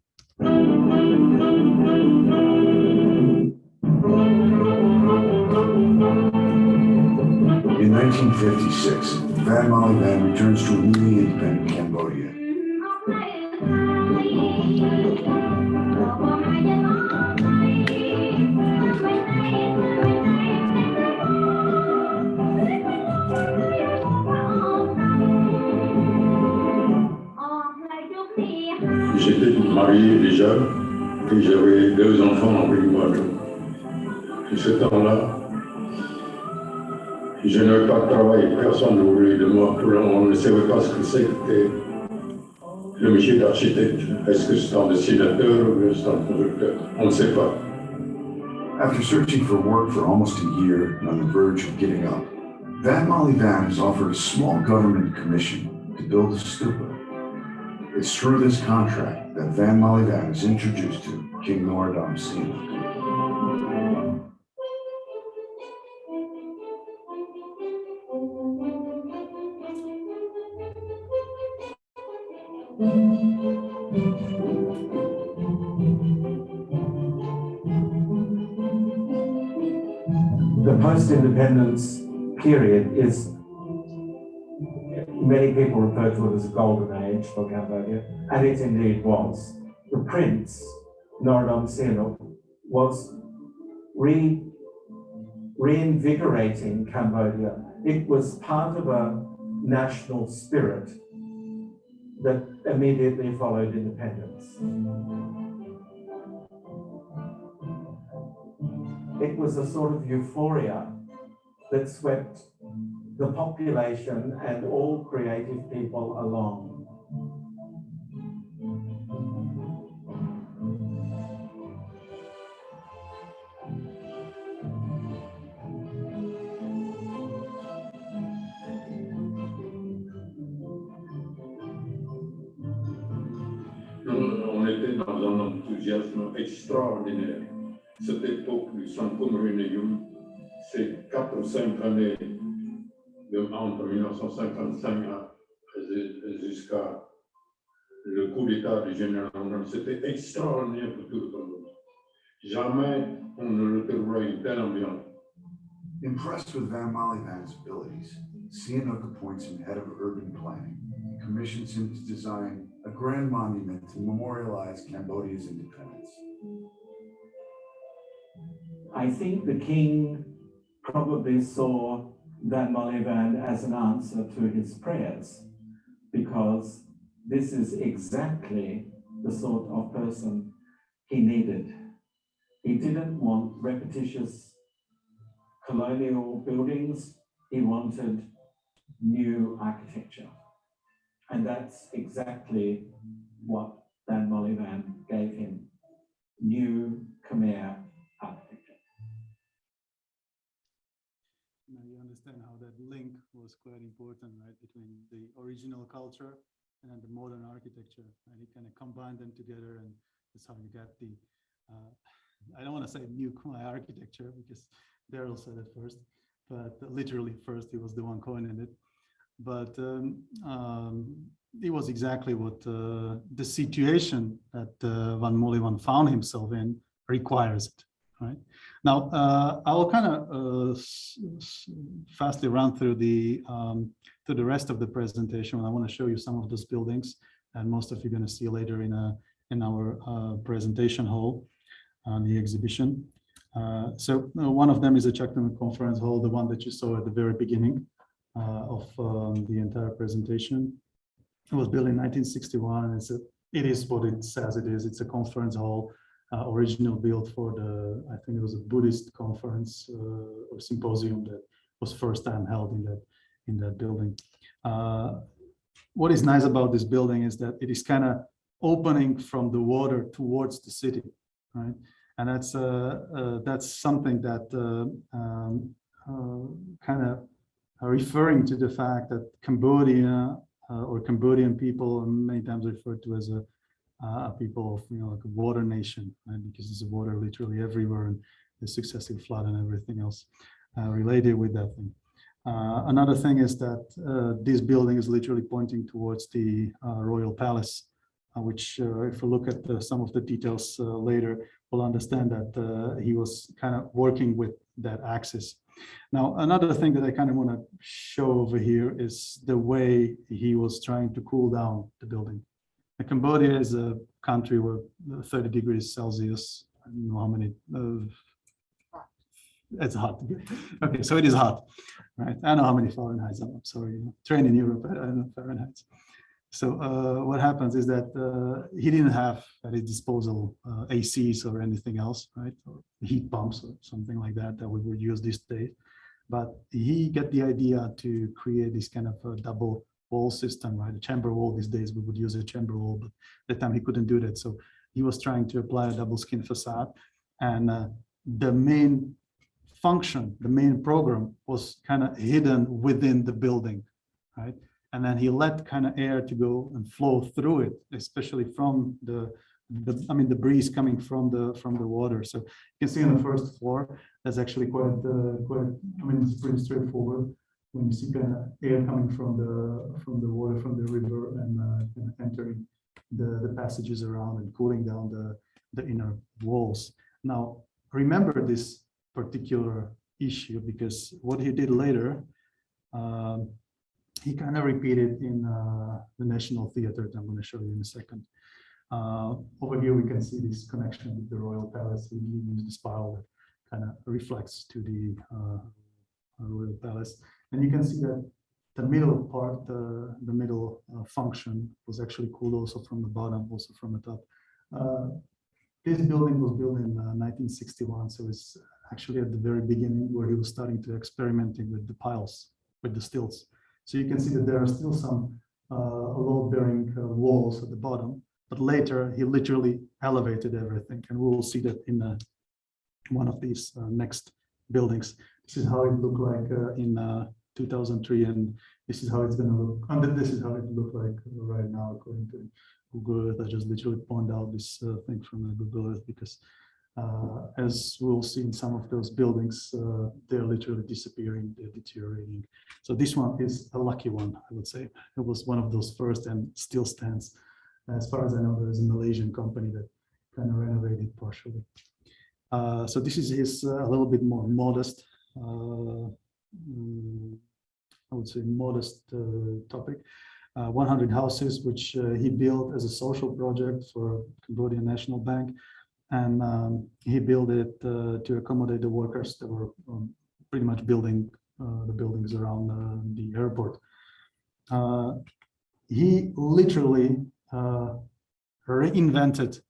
In 1956, Vann Molyvann returns to a newly independent Cambodia. J'étais marié déjà et j'avais 2 enfants avec moi. Et ce temps-là, je n'avais pas de travail, personne ne voulait de moi. On ne savait pas ce que c'était le métier d'architecte. Est-ce que c'est un dessinateur ou c'est un producteur? On ne sait pas. After searching for work for almost a year and on the verge of giving up, Vann Molyvann is offered a small government commission to build a stupa. It's through this contract that Vann Molyvann is introduced to King Norodom Sihanouk. The post-independence period is, many people refer to it as a golden age for Cambodia, and it indeed was. The prince, Norodom Sihanouk, was reinvigorating Cambodia. It was part of a national spirit that immediately followed independence. It was a sort of euphoria that swept the population and all creative people along. On était dans un enthousiasme extraordinaire. cette époque du Sankumrineyum, c'est 4 ou 5 années entre 1955 jusqu'à le coup d'État du général André, c'était extraordinaire pour tout le Cambodge. Jamais on ne retrouvera une telle ambiance. Impressed with Vann Molyvann's abilities, Sihanouk appoints him head of urban planning and commissions him to design a grand monument to memorialize Cambodia's independence. I think the king probably saw Vann Molyvann as an answer to his prayers, because this is exactly the sort of person he needed. He didn't want repetitious colonial buildings, he wanted new architecture. And that's exactly what Vann Molyvann gave him, new Khmer architecture. Now you understand how that link was quite important, right, between the original culture and the modern architecture, and he kind of combined them together, and that's how you get the, I don't want to say new Khmer architecture, because Daryl said it first, but literally first he was the one coining it. But it was exactly what the situation that Vann Molyvann found himself in requires it. Right now, I'll kind of fastly run through the rest of the presentation. I want to show you some of those buildings, and most of you are going to see later in our presentation hall on the exhibition. So one of them is a Chaktomuk conference hall, the one that you saw at the very beginning of the entire presentation. It was built in 1961. It is what it says it is. It's a conference hall, original built for the, I think it was a Buddhist conference or symposium that was first time held in that building. What is nice about this building is that it is kind of opening from the water towards the city, right? And that's something that kind of referring to the fact that Cambodia or Cambodian people are many times referred to as a people of, like a water nation, right? Because there's water literally everywhere, and the successive flood and everything else related with that thing. Another thing is that this building is literally pointing towards the royal palace, which if we look at some of the details later, we'll understand that he was kind of working with that axis. Now, another thing that I kind of want to show over here is the way he was trying to cool down the building. Now, Cambodia is a country where 30 degrees Celsius, I don't know how many, it's hot. Okay, so it is hot, right? I know how many Fahrenheit. I'm sorry, trained in Europe, but I don't know Fahrenheit. So what happens is that he didn't have at his disposal ACs or anything else, right? Or heat pumps or something like that we would use these days. But he got the idea to create this kind of a double wall system, right? A chamber wall. These days we would use a chamber wall, but at the time he couldn't do that. So he was trying to apply a double skin facade, and the main function, the main program was kind of hidden within the building, right? And then he let kind of air to go and flow through it, especially from the breeze coming from the water. So you can see on the first floor, that's actually quite, it's pretty straightforward when you see kind of air coming from the water, from the river, and entering the passages around and cooling down the inner walls. Now, remember this particular issue, because what he did later, he kind of repeated in the National Theatre that I'm going to show you in a second. Over here, we can see this connection with the Royal Palace. We use the spiral that kind of reflects to the Royal Palace. And you can see that the middle part, the middle function was actually cooled also from the bottom, also from the top. This building was built in 1961, so it's actually at the very beginning where he was starting to experimenting with the piles, with the stilts. So you can see that there are still some load-bearing walls at the bottom, but later he literally elevated everything, and we will see that in one of these next buildings. This is how it looked like in 2003, and this is how it's going to look. And this is how it looked like right now, according to Google Earth. I just literally point out this thing from Google Earth because As we'll see in some of those buildings, they're literally disappearing, they're deteriorating. So this one is a lucky one, I would say. It was one of those first and still stands. As far as I know, there is a Malaysian company that kind of renovated partially. So this is his a little bit more modest, I would say modest topic. 100 houses, which he built as a social project for Cambodian National Bank. And he built it to accommodate the workers that were pretty much building the buildings around the airport. He literally reinvented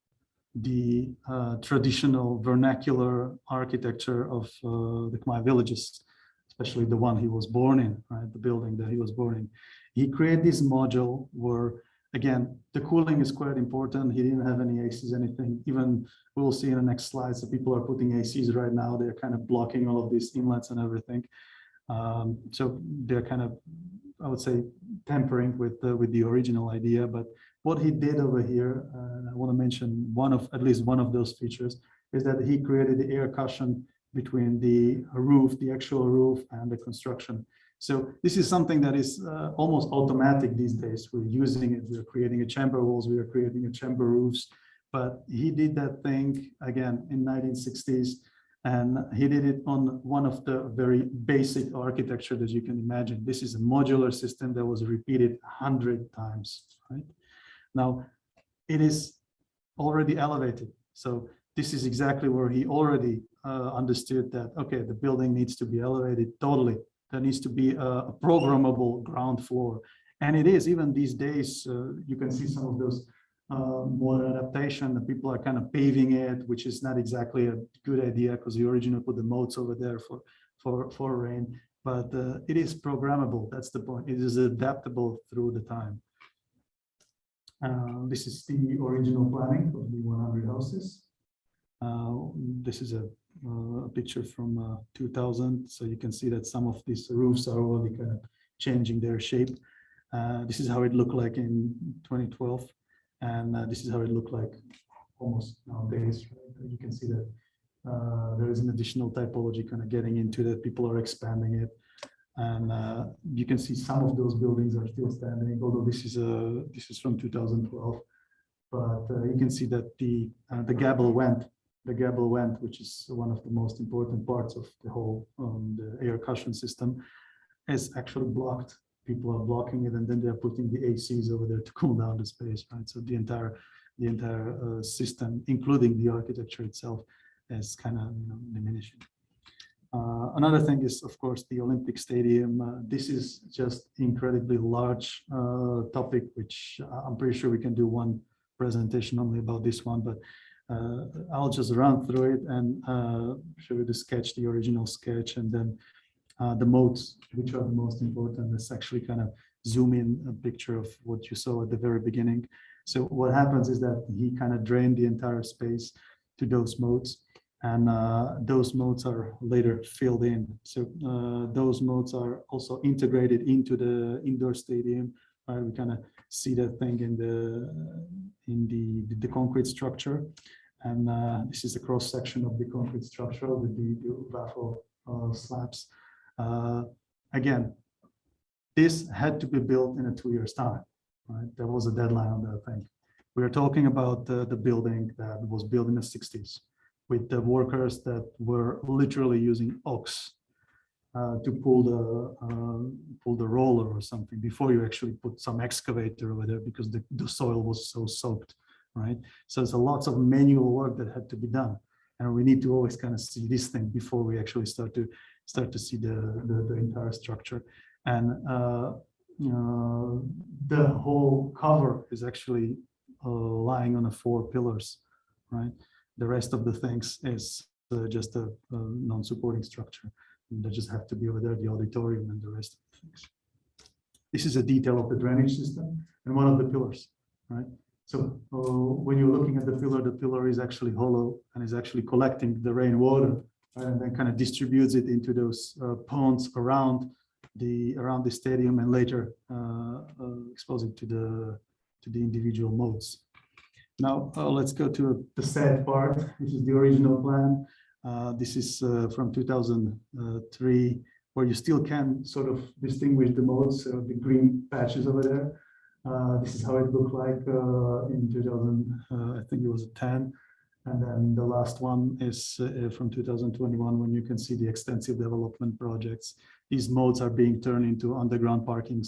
the traditional vernacular architecture of the Khmer villages, especially the one he was born in, right? The building that he was born in. He created this module where, again, the cooling is quite important. He didn't have any ACs, anything. Even we'll see in the next slides that people are putting ACs right now. They're kind of blocking all of these inlets and everything. So they're kind of, I would say, tampering with the original idea. But what he did over here, I want to mention at least one of those features, is that he created the air cushion between the roof, the actual roof, and the construction. So this is something that is almost automatic these days. We're using it. We're creating a chamber walls. We are creating a chamber roofs. But he did that thing again in 1960s, and he did it on one of the very basic architecture that you can imagine. This is a modular system that was repeated 100 times. Right now, it is already elevated. So this is exactly where he already understood that, okay, the building needs to be elevated totally. There needs to be a programmable ground floor. And it is, even these days, you can see some of those modern adaptation. The people are kind of paving it, which is not exactly a good idea because you originally put the moats over there for rain. But it is programmable. That's the point. It is adaptable through the time. This is the original planning of the 100 houses. This is a picture from 2000. So you can see that some of these roofs are already kind of changing their shape. This is how it looked like in 2012. And this is how it looked like almost nowadays. Right? You can see that there is an additional typology kind of getting into that. People are expanding it. And you can see some of those buildings are still standing, although this is from 2012. But you can see that the gable vent, which is one of the most important parts of the whole the air cushion system, is actually blocked. People are blocking it, and then they're putting the ACs over there to cool down the space, right? So the entire system, including the architecture itself, is kind of diminishing. Another thing is, of course, the Olympic Stadium. This is just incredibly large topic, which I'm pretty sure we can do one presentation only about this one, but I'll just run through it and show you the sketch, the original sketch, and then the modes, which are the most important. Let's actually kind of zoom in a picture of what you saw at the very beginning. So what happens is that he kind of drained the entire space to those modes, and those modes are later filled in. So those modes are also integrated into the indoor stadium. We kind of see that thing in the concrete structure, and this is a cross section of the concrete structure with the waffle slabs. Again, this had to be built in a 2 years time, right? There was a deadline on that thing. We are talking about the building that was built in the 60s with the workers that were literally using ox to pull the roller or something before you actually put some excavator over there because the soil was so soaked, right? So there's lots of manual work that had to be done, and we need to always kind of see this thing before we actually start to see the entire structure. And the whole cover is actually lying on the 4 pillars, right? The rest of the things is just a non-supporting structure. They just have to be over there, the auditorium and the rest of the things. This is a detail of the drainage system and one of the pillars, right? So when you're looking at the pillar is actually hollow and is actually collecting the rainwater, right? And then kind of distributes it into those ponds around the stadium, and later expose it to the individual modes. Now let's go to the sad part. This is the original plan. This is from 2003, where you still can sort of distinguish the modes, the green patches over there. This is how it looked like in 2000, I think it was 10. And then the last one is from 2021, when you can see the extensive development projects. These modes are being turned into underground parking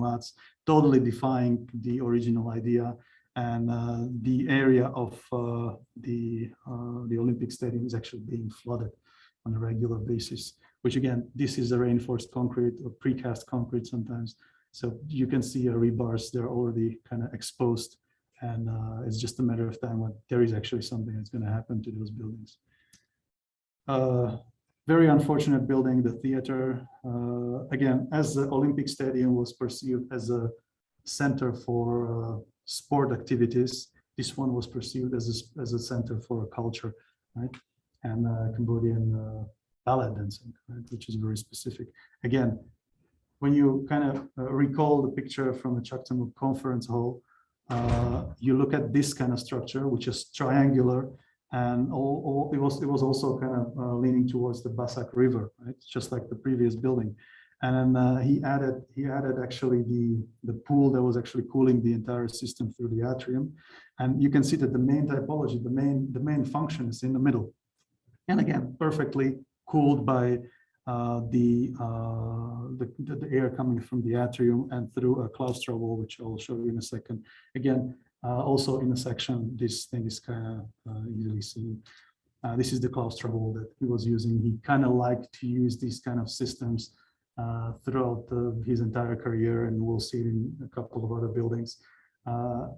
lots, totally defying the original idea. And the area of the Olympic Stadium is actually being flooded on a regular basis, which again, this is a reinforced concrete or precast concrete sometimes. So you can see rebars, they're already kind of exposed. And it's just a matter of time when there is actually something that's going to happen to those buildings. Very unfortunate building, the theater. Again, as the Olympic Stadium was perceived as a center for sport activities, this one was perceived as a center for culture, right? And Cambodian ballet dancing, right? Which is very specific. Again, when you kind of recall the picture from the Chaktomuk conference hall, you look at this kind of structure, which is triangular, and it was also kind of leaning towards the Basak River, right? Just like the previous building. And then he added actually the pool that was actually cooling the entire system through the atrium. And you can see that the main typology, the main function is in the middle. And again, perfectly cooled by the air coming from the atrium and through a claustro wall, which I'll show you in a second. Again, also in a section, this thing is kind of easily seen. This is the claustro wall that he was using. He kind of liked to use these kind of systems throughout his entire career, and we'll see it in a couple of other buildings.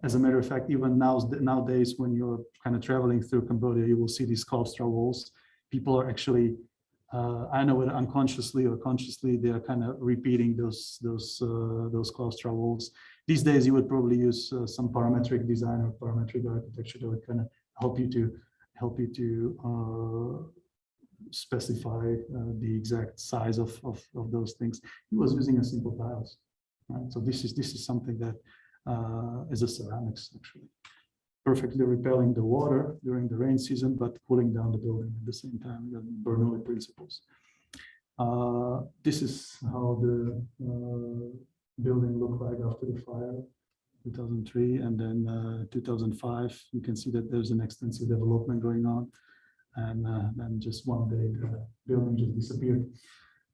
As a matter of fact, even nowadays, when you're kind of traveling through Cambodia, you will see these claustro walls. People are actually I know it unconsciously or consciously, they are kind of repeating those claustro walls. These days, you would probably use some parametric design or parametric architecture that would kind of help you to specify the exact size of those things. He was using a simple tiles, right? So this is something that is a ceramics actually, perfectly repelling the water during the rain season, but cooling down the building at the same time, the Bernoulli principles. This is how the building looked like after the fire, 2003, and then 2005. You can see that there's an extensive development going on, and then just one day the building just disappeared,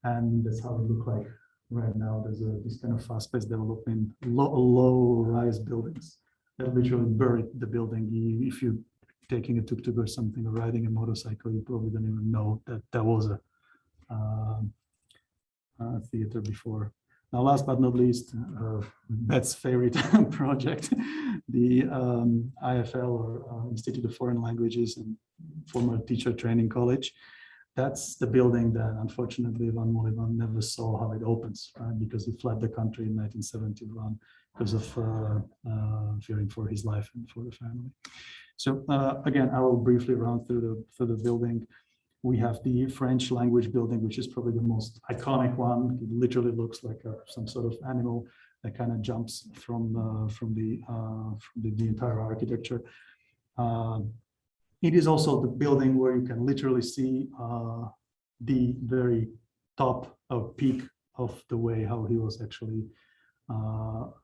and that's how it looked like right now. There's this kind of fast-paced development, low-rise buildings that literally buried the building. If you're taking a tuk-tuk or something or riding a motorcycle, you probably don't even know that there was a theater before. Now, last but not least, Beth's favorite project, the IFL, or Institute of Foreign Languages and former teacher training college. That's the building that unfortunately Vann Molyvann never saw how it opens, right? Because he fled the country in 1971 because of fearing for his life and for the family. So again, I will briefly run through the building. We have the French language building, which is probably the most iconic one. It literally looks like some sort of animal that kind of jumps from the entire architecture. It is also the building where you can literally see the very top of peak of the way how he was actually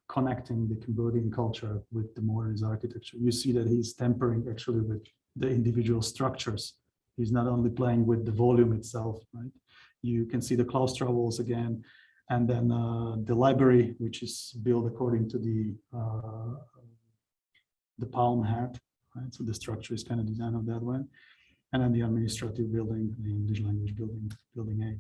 connecting the Cambodian culture with the modernist architecture. You see that he's tempering actually with the individual structures. He's not only playing with the volume itself, right? You can see the claustro walls again, and then the library, which is built according to the palm hat, right? So the structure is kind of designed of that way. And then the administrative building, the English language building, building A.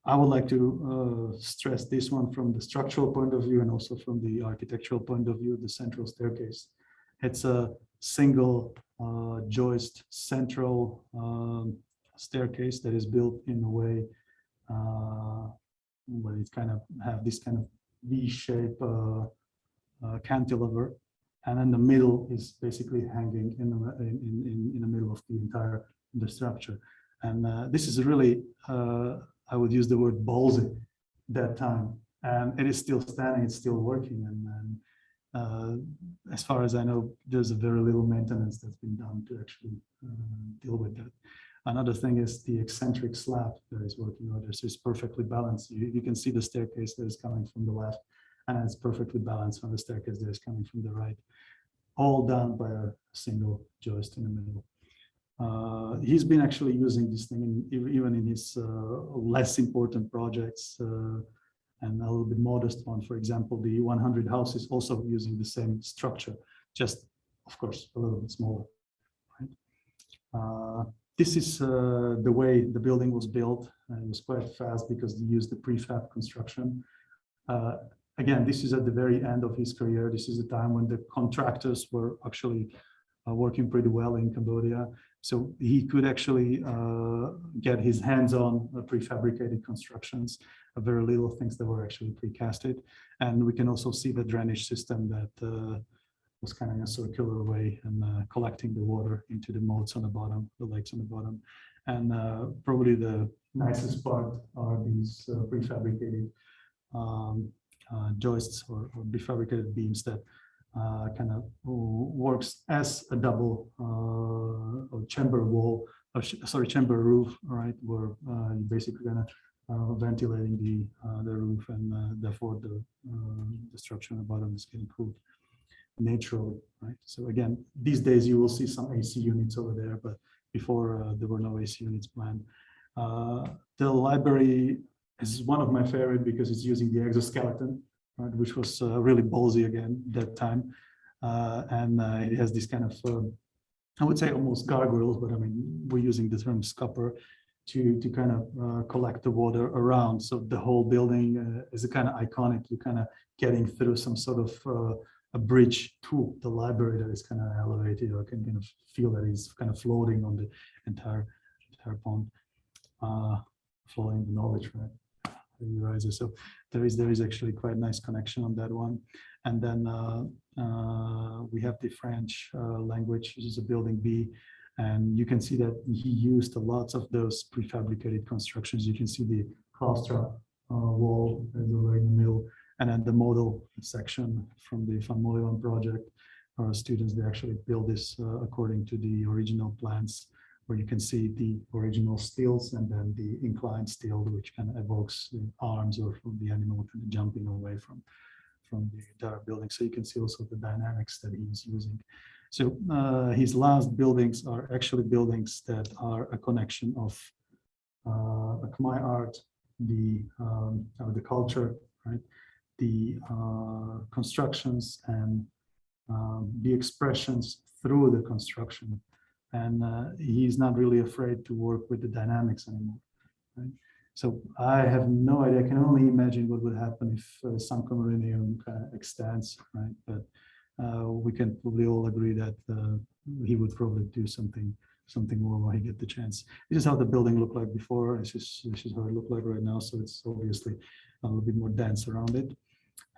I would like to stress this one from the structural point of view and also from the architectural point of view, the central staircase. It's a single joist central staircase that is built in a way where it kind of have this kind of V-shape cantilever, and then the middle is basically hanging in the middle of the structure. And this is really I would use the word ballsy that time, and it is still standing, it's still working, and as far as I know, there's a very little maintenance that's been done to actually deal with that. Another thing is the eccentric slab that is working on this is perfectly balanced. You can see the staircase that is coming from the left, and it's perfectly balanced on the staircase that is coming from the right. All done by a single joist in the middle. He's been actually using this thing even in his less important projects and a little bit modest one. For example, the 100 houses also using the same structure, just of course a little bit smaller. Right? This is the way the building was built. It was quite fast because they used the prefab construction. Again, this is at the very end of his career. This is the time when the contractors were actually working pretty well in Cambodia. So he could actually get his hands on prefabricated constructions, very little things that were actually precasted. And we can also see the drainage system that was kind of in a circular way and collecting the water into the moats on the bottom, the lakes on the bottom. And probably the nicest part are these prefabricated joists or prefabricated beams that kind of works as a double or chamber wall, chamber roof, right? Where you basically kind of ventilating the roof, and therefore the structure on the bottom is getting cooled naturally, right? So again, these days you will see some AC units over there, but before there were no AC units planned. The library is one of my favorite because it's using the exoskeleton, right, which was really ballsy again that time, and it has this kind of I would say almost gargoyles, but I mean we're using the term scupper to kind of collect the water around. So the whole building is a kind of iconic. You're kind of getting through some sort of a bridge to the library that is kind of elevated, or can kind of feel that it's kind of floating on the entire pond, flowing the knowledge, right? Rises. So there is actually quite a nice connection on that one. And then we have the French language, which is a building B, and you can see that he used lots of those prefabricated constructions. You can see the claustra wall is over in the middle, and then the model section from the Vann Molyvann project. Our students, they actually build this according to the original plans, where you can see the original stills and then the inclined still, which kind of evokes the arms or from the animal kind of jumping away from the entire building. So you can see also the dynamics that he's using. So his last buildings are actually buildings that are a connection of Khmer art, the culture, right? The constructions and the expressions through the construction. And he's not really afraid to work with the dynamics anymore, right? So I have no idea. I can only imagine what would happen if some Khmer kind of extends, right? But we can probably all agree that he would probably do something more when he get the chance. This is how the building looked like before. This is how it looked like right now. So it's obviously a little bit more dense around it.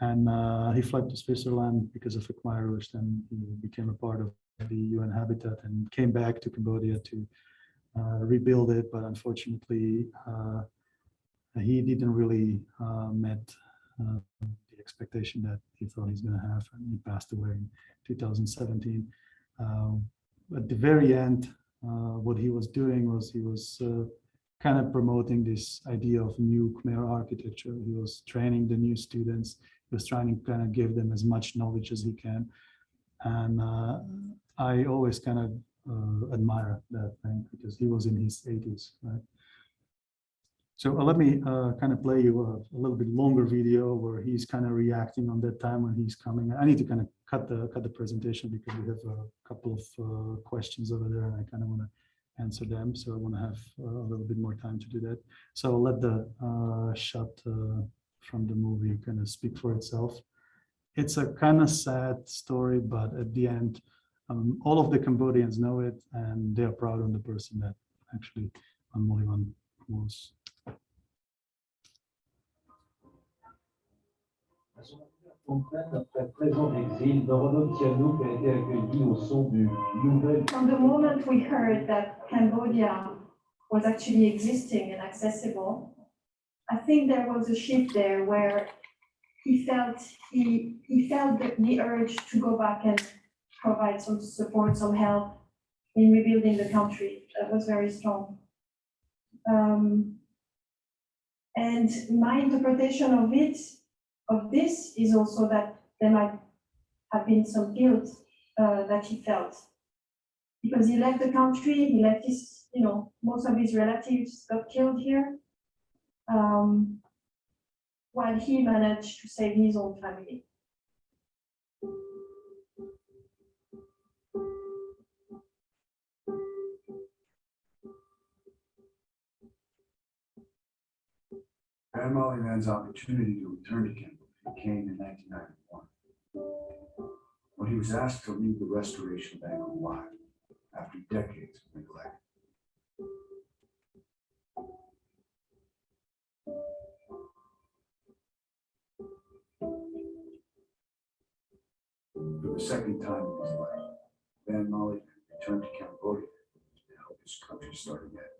And he fled to Switzerland because of a Khmer, which then he became a part of the UN habitat and came back to Cambodia to rebuild it. But unfortunately, he didn't really met the expectation that he thought he's going to have, and he passed away in 2017. At the very end, what he was doing was he was kind of promoting this idea of new Khmer architecture. He was training the new students. He was trying to kind of give them as much knowledge as he can. And I always kind of admire that thing because he was in his 80s, right? So let me kind of play you a little bit longer video where he's kind of reacting on that time when he's coming. I need to kind of cut the presentation because we have a couple of questions over there, and I kind of want to answer them. So I want to have a little bit more time to do that. So I'll let the shot from the movie kind of speak for itself. It's a kind of sad story, but at the end, all of the Cambodians know it, and they're proud of the person that actually Vann Molyvann was. Son père, après 13 ans d'exil, Vann Chaktomuk a été accueilli au son du nouvel. From the moment we heard that Cambodia was actually existing and accessible, I think there was a shift there where he felt the urge to go back and provide some support, some help in rebuilding the country. That was very strong. And my interpretation of this is also that there might have been some guilt that he felt, because he left the country, he left his, most of his relatives got killed here, while he managed to save his own family. Vann Mollyvann's opportunity to return to Cambodia came in 1991, when he was asked to lead the restoration of Angkor Wat after decades of neglect. For the second time in his life, Vann Molyvann returned to Cambodia to help his country start again.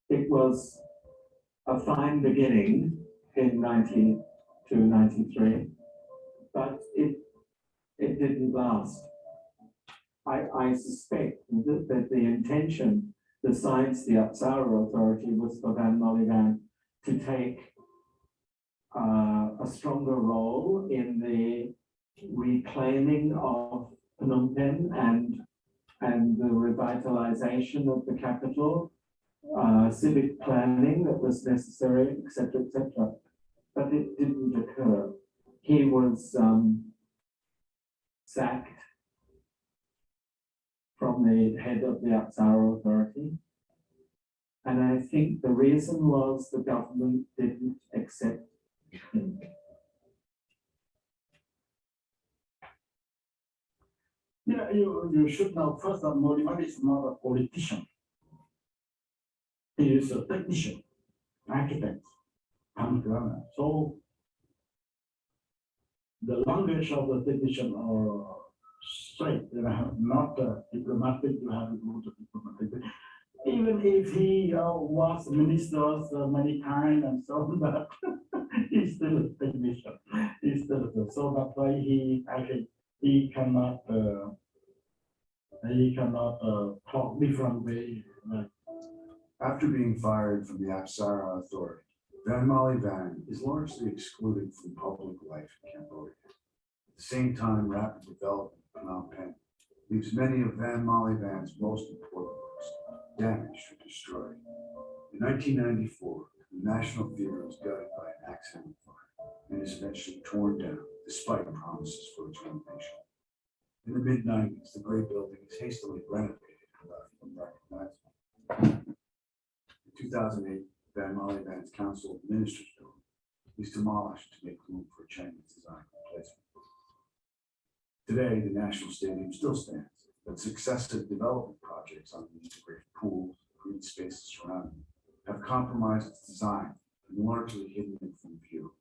It was a fine beginning in 1993, but it didn't last. I suspect that the intention, besides the Apsara Authority, was for Vann Molyvann to take a stronger role in the reclaiming of Phnom Penh and the revitalization of the capital, civic planning that was necessary, etc., etc. But it didn't occur. He was sacked from the head of the Apsara Authority. And I think the reason was the government didn't accept him. Yeah, you should know first that Molyvann is not a politician. He is a technician, architect, entrepreneur. So the language of the technician are straight, not diplomatic. You have to go to diplomatic. Even if he was minister many times and so on, but he's still a technician. He's still so that's why he cannot talk different way. Like. After being fired from the Apsara Authority, Vann Molyvann is largely excluded from public life in Cambodia. At the same time, rapid development in Phnom Penh leaves many of Vann Mollyvann's most important works damaged or destroyed. In 1994, the National Theatre was gutted by an accidental fire and is eventually torn down despite promises for its renovation. In the mid-90s, the Grey Building is hastily renovated without even recognizing. In 2008, Vann Molyvann's Council of Ministers building was demolished to make room for a Chinese design replacement. Today, the National Stadium still stands, but successive development projects on the integrated pools, green spaces surrounding it, have compromised its design and largely hidden it from view.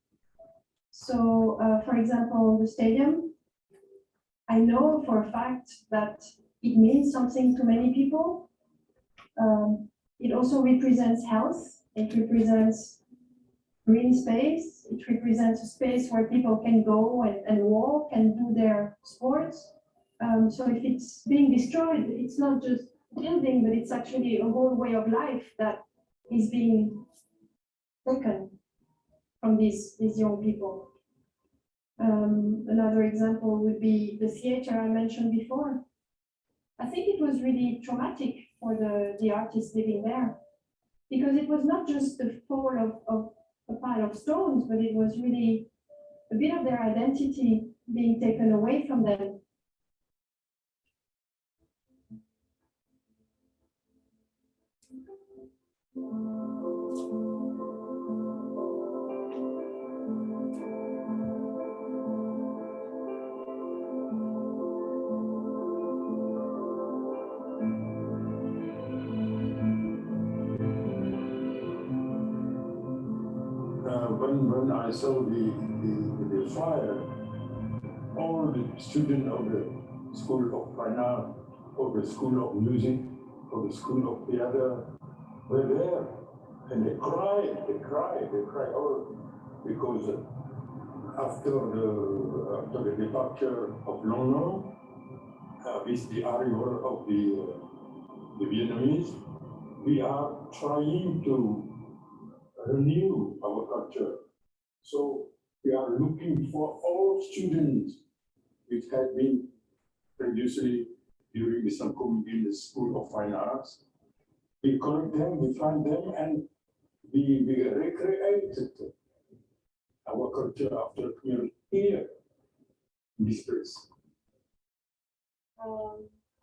So, for example, the stadium, I know for a fact that it means something to many people. It also represents health. It represents green space. It represents a space where people can go and walk and do their sports. So if it's being destroyed, it's not just building, but it's actually a whole way of life that is being taken from these young people. Another example would be the theater I mentioned before. I think it was really traumatic for the artists living there, because it was not just the fall of a pile of stones, but it was really a bit of their identity being taken away from them. When I saw the fire, all the students of the School of Fine Art, of the School of Music, of the School of Theater were there, and they cried, all because after the departure of London, with the arrival of the Vietnamese, we are trying to renew our culture. So we are looking for all students which had been previously during the Sankom in the School of Fine Arts. We collect them, we find them, and we recreated our culture after Khmer here in this place. I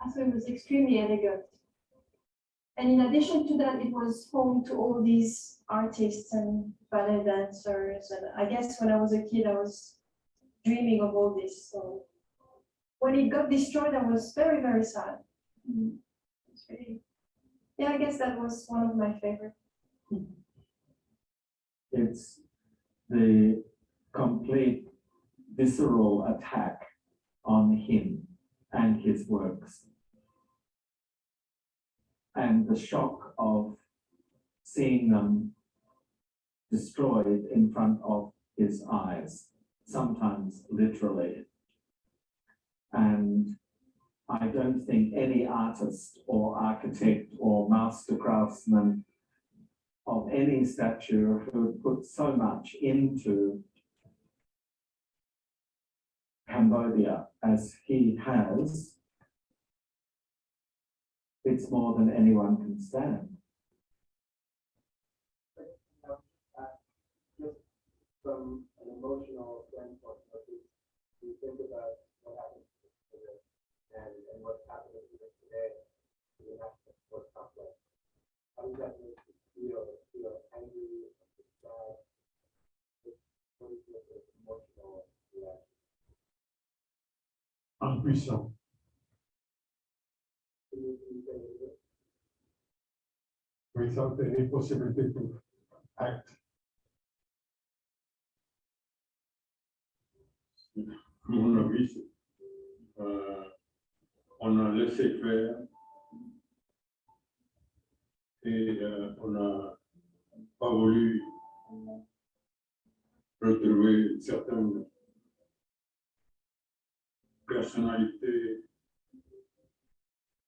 thought it was extremely elegant. And in addition to that, it was home to all these artists and ballet dancers. And I guess when I was a kid, I was dreaming of all this. So when it got destroyed, I was very, very sad. It's really, yeah, I guess that was one of my favorite. It's the complete visceral attack on him and his works. And the shock of seeing them destroyed in front of his eyes, sometimes literally. And I don't think any artist or architect or master craftsman of any stature who put so much into Cambodia as he has, it's more than anyone can stand. Just from an emotional standpoint, you think about what happened and what's happening here today in the national sports complex. How does that make you feel? Feel angry, sad? What is your emotional reaction? Impuissant. Without any possibility to act. Mon avis, on a laissé faire et on n'a pas voulu retrouver certaines personnalités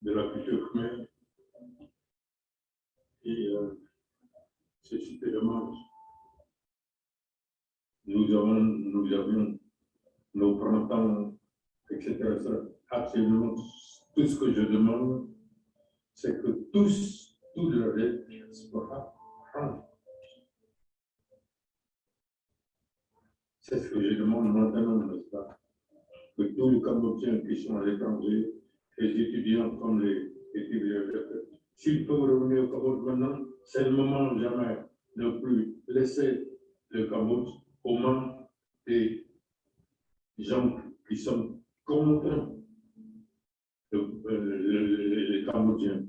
de la culture khmer et c'était dommage. Nous avions nos printemps, etc. Absolument tout ce que je demande, c'est que tout le diaspora change. C'est ce que je demande maintenant, n'est-ce pas? Que tous les Cambodgiens qui sont à l'étranger, les étudiants comme les étudiants, s'ils peuvent revenir au Cambodge maintenant, c'est le moment jamais de ne plus laisser le Cambodge aux mains des gens qui sont contre les Cambodgiens.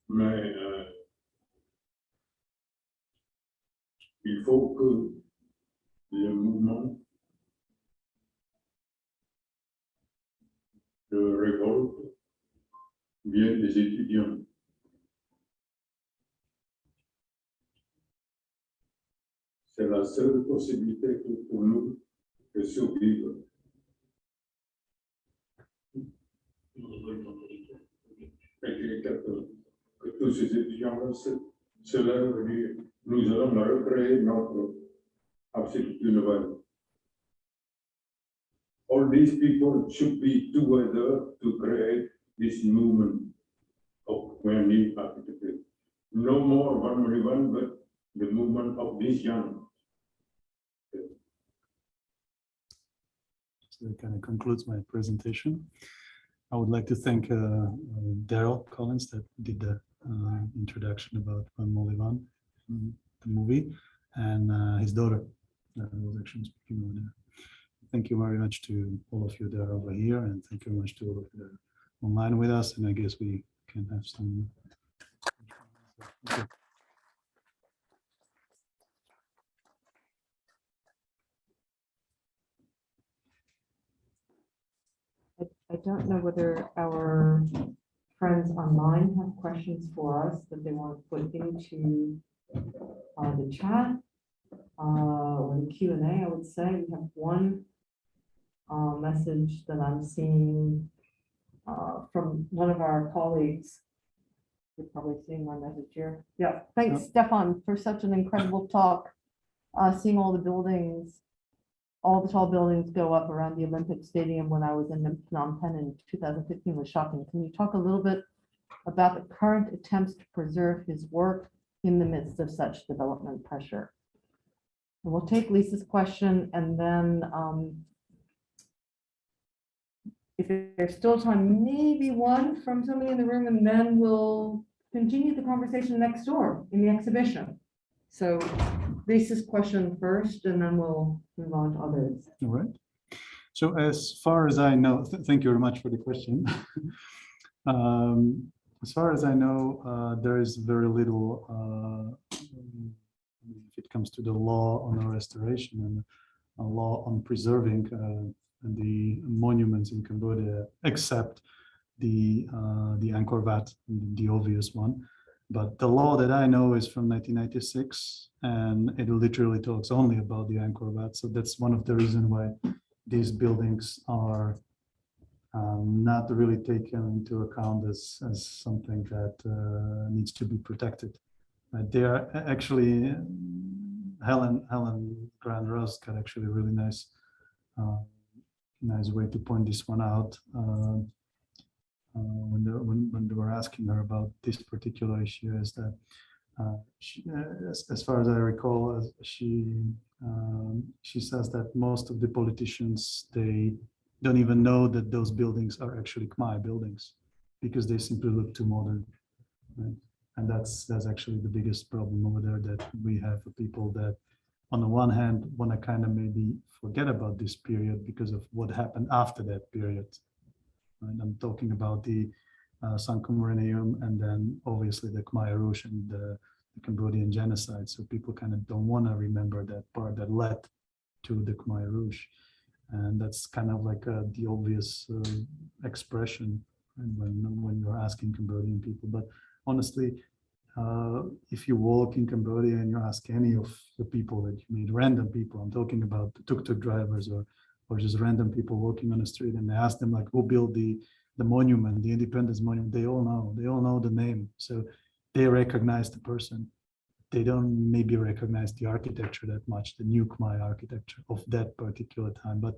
Mais il faut que le mouvement de révolte vienne des étudiants. C'est la seule possibilité pour nous de survivre. Et que tous ces étudiants se lèvent et disent, nous allons recréer notre activité nouvelle. All these people should be together to create this movement of Khmer architecture. No more Vann Molyvann, but the movement of this young. So that kind of concludes my presentation. I would like to thank Daryl Collins that did the introduction about Vann Molyvann, the movie, and his daughter that was actually speaking over there. Thank you very much to all of you that are over here, and thank you very much to all of you that are online with us. And I guess we can have some. Thank you. I don't know whether our friends online have questions for us that they want to put into the chat or the Q&A, I would say. We have one message that I'm seeing from one of our colleagues. You're probably seeing my message here. Yeah, thanks, Stefan, for such an incredible talk. Seeing all the buildings, all the tall buildings go up around the Olympic Stadium when I was in Phnom Penh in 2015 was shocking. Can you talk a little bit about the current attempts to preserve his work in the midst of such development pressure? And we'll take Lisa's question, and then if there's still time, maybe one from somebody in the room, and then we'll continue the conversation next door in the exhibition. So Lisa's question first, and then we'll move on to others. All right. So as far as I know, thank you very much for the question. As far as I know, there is very little, if it comes to the law on the restoration and a law on preserving the monuments in Cambodia, except the Angkor Wat, the obvious one. But the law that I know is from 1996, and it literally talks only about the Angkor Wat. So that's one of the reasons why these buildings are not really taken into account as something that needs to be protected. They are actually, Helen Grand Rose got actually a really nice way to point this one out. When they were asking her about this particular issue, is that as far as I recall, she says that most of the politicians, they don't even know that those buildings are actually Khmer buildings because they simply look too modern, right? And that's actually the biggest problem over there, that we have people that on the one hand want to kind of maybe forget about this period because of what happened after that period. And I'm talking about the Sangkum and then obviously the Khmer Rouge and the Cambodian genocide. So people kind of don't want to remember that part that led to the Khmer Rouge. And that's kind of like the obvious expression when you're asking Cambodian people. But honestly, if you walk in Cambodia and you ask any of the people that you meet, random people, I'm talking about the tuk-tuk drivers or just random people walking on the street, and they ask them like, who built the monument, the Independence Monument, they all know the name. So they recognize the person. They don't maybe recognize the architecture that much, the new Khmer architecture of that particular time. But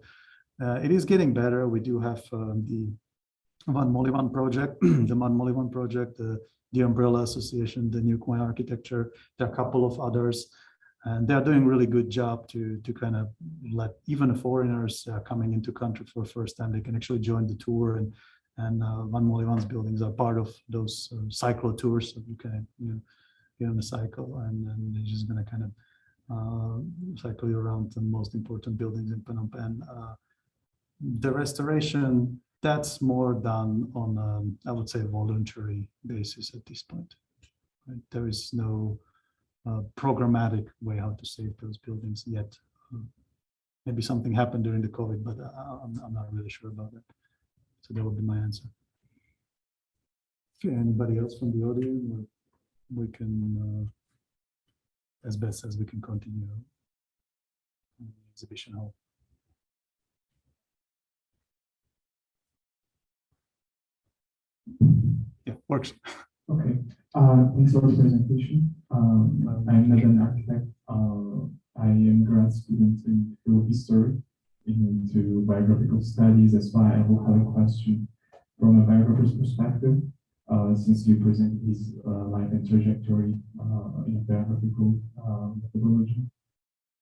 it is getting better. We do have the Vann Molyvann Project, the Vann Molyvann Project, the Umbrella Association, the New Khmer Architecture. There are a couple of others. And they're doing a really good job to kind of let even foreigners coming into country for the first time, they can actually join the tour. And Vann Molywann's buildings are part of those cyclo tours. So you can get on a cycle and they're just going to kind of cycle you around the most important buildings in Phnom Penh. The restoration, that's more done on, I would say, a voluntary basis at this point. Right? There is no programmatic way how to save those buildings yet. Maybe something happened during the COVID, but I'm not really sure about that. So that would be my answer. Okay, anybody else from the audience? Or we can, as best as we can, continue in the exhibition hall. Yeah, works. Okay, thanks for the presentation. I'm not an architect. I am a grad student in field history, into biographical studies. That's why I will have a question from a biographer's perspective, since you presented his life and trajectory in a biographical methodology.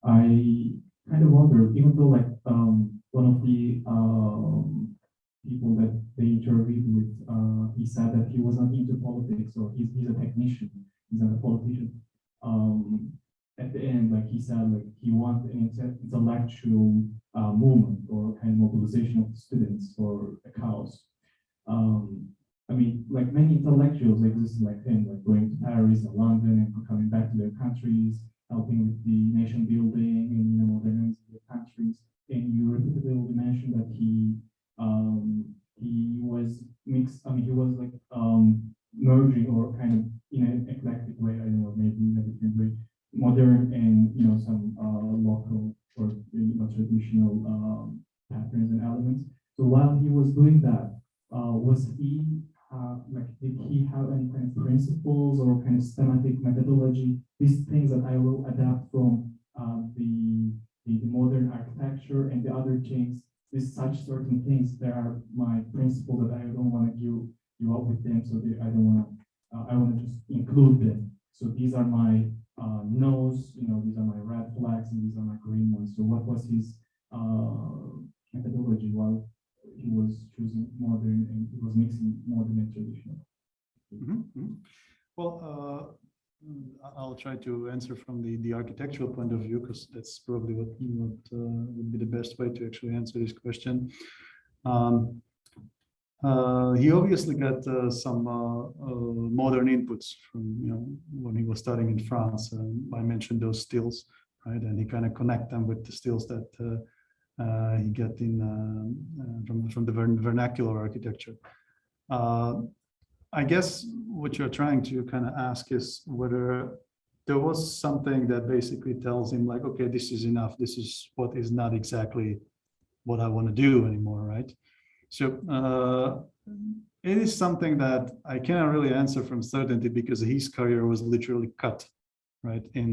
I kind of wonder, even though like one of the people that they interviewed with, he said that he was not into politics, or he's a technician, he's not a politician. At the end, like he said, like he wants an intellectual movement or kind of mobilization of the students for a cause. I mean, like many intellectuals exist like him, like going to Paris and London and coming back to their countries, helping with the nation building and modernizing their countries. And you repeatedly mentioned that he was mixed. I mean, he was like merging, or kind of in an eclectic way. I don't know, maybe in a different way, modern and some local or traditional patterns and elements. So while he was doing that, was he did he have any kind of principles or kind of systematic methodology? These things that I will adapt from the modern architecture and the other things. These such certain things. There are my principles that I don't want to give you up with them. So I don't want to. I want to just include them. So these are my no's. These are my red flags, and these are my green ones. So what was his methodology while he was choosing modern and he was mixing modern and traditional? Well, I'll try to answer from the architectural point of view, because that's probably what would be the best way to actually answer this question. He obviously got some modern inputs from when he was studying in France. I mentioned those stills, right? And he kind of connect them with the stills that he got in from the vernacular architecture. I guess what you're trying to kind of ask is whether there was something that basically tells him like, okay, this is enough. This is what is not exactly what I want to do anymore, right? So it is something that I cannot really answer from certainty, because his career was literally cut, right, in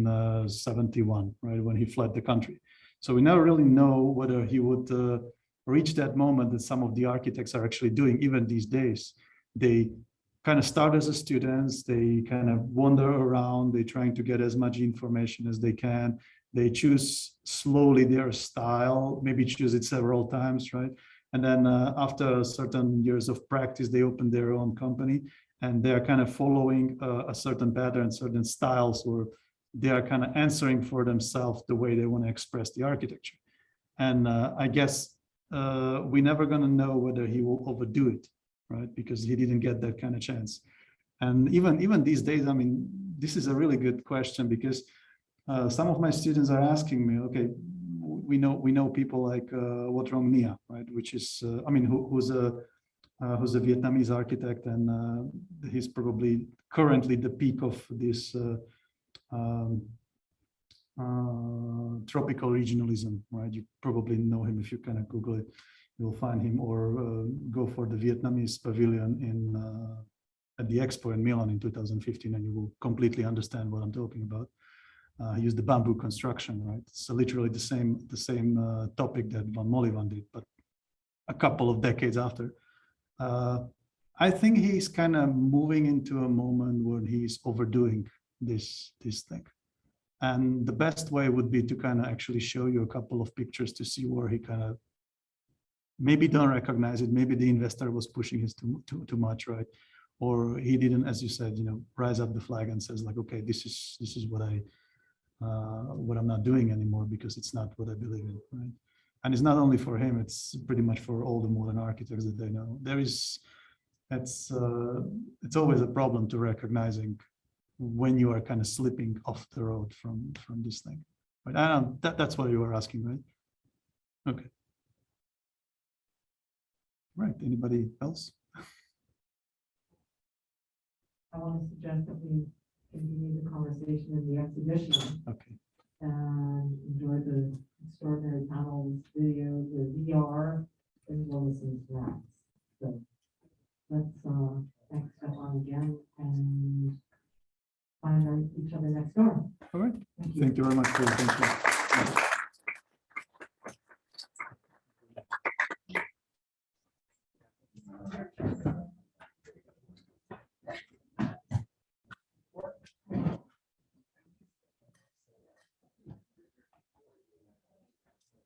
71, right, when he fled the country. So we never really know whether he would reach that moment that some of the architects are actually doing, even these days. They kind of start as a students, they kind of wander around, they're trying to get as much information as they can. They choose slowly their style, maybe choose it several times, right? And then after certain years of practice, they open their own company, and they're kind of following a certain pattern, certain styles, or they are kind of answering for themselves the way they want to express the architecture. And I guess we're never going to know whether he will overdo it, right? Because he didn't get that kind of chance. And even these days, I mean, this is a really good question, because some of my students are asking me, okay, we know people like Wat Rong Nia, right? Which is, I mean, who's a Vietnamese architect, and he's probably currently the peak of this tropical regionalism, right? You probably know him if you kind of Google it. You'll find him, or go for the Vietnamese pavilion at the Expo in Milan in 2015, and you will completely understand what I'm talking about. He used the bamboo construction, right? So literally the same topic that Vann Molyvann did, but a couple of decades after. I think he's kind of moving into a moment where he's overdoing this thing. And the best way would be to kind of actually show you a couple of pictures to see where he kind of maybe don't recognize it. Maybe the investor was pushing his too much, right? Or he didn't, as you said, rise up the flag and says like, okay, this is what I'm not doing anymore, because it's not what I believe in, right? And it's not only for him; it's pretty much for all the modern architects that they know. It's always a problem to recognizing when you are kind of slipping off the road from this thing. But that's what you were asking, right? Okay. Right. Anybody else? I want to suggest that we continue the conversation in the exhibition. Okay. And enjoy the extraordinary panels, video, the VR, as well as some snacks. So let's thank Stefan again and find each other next door. All right. Thank you. Thank you very much for your attention.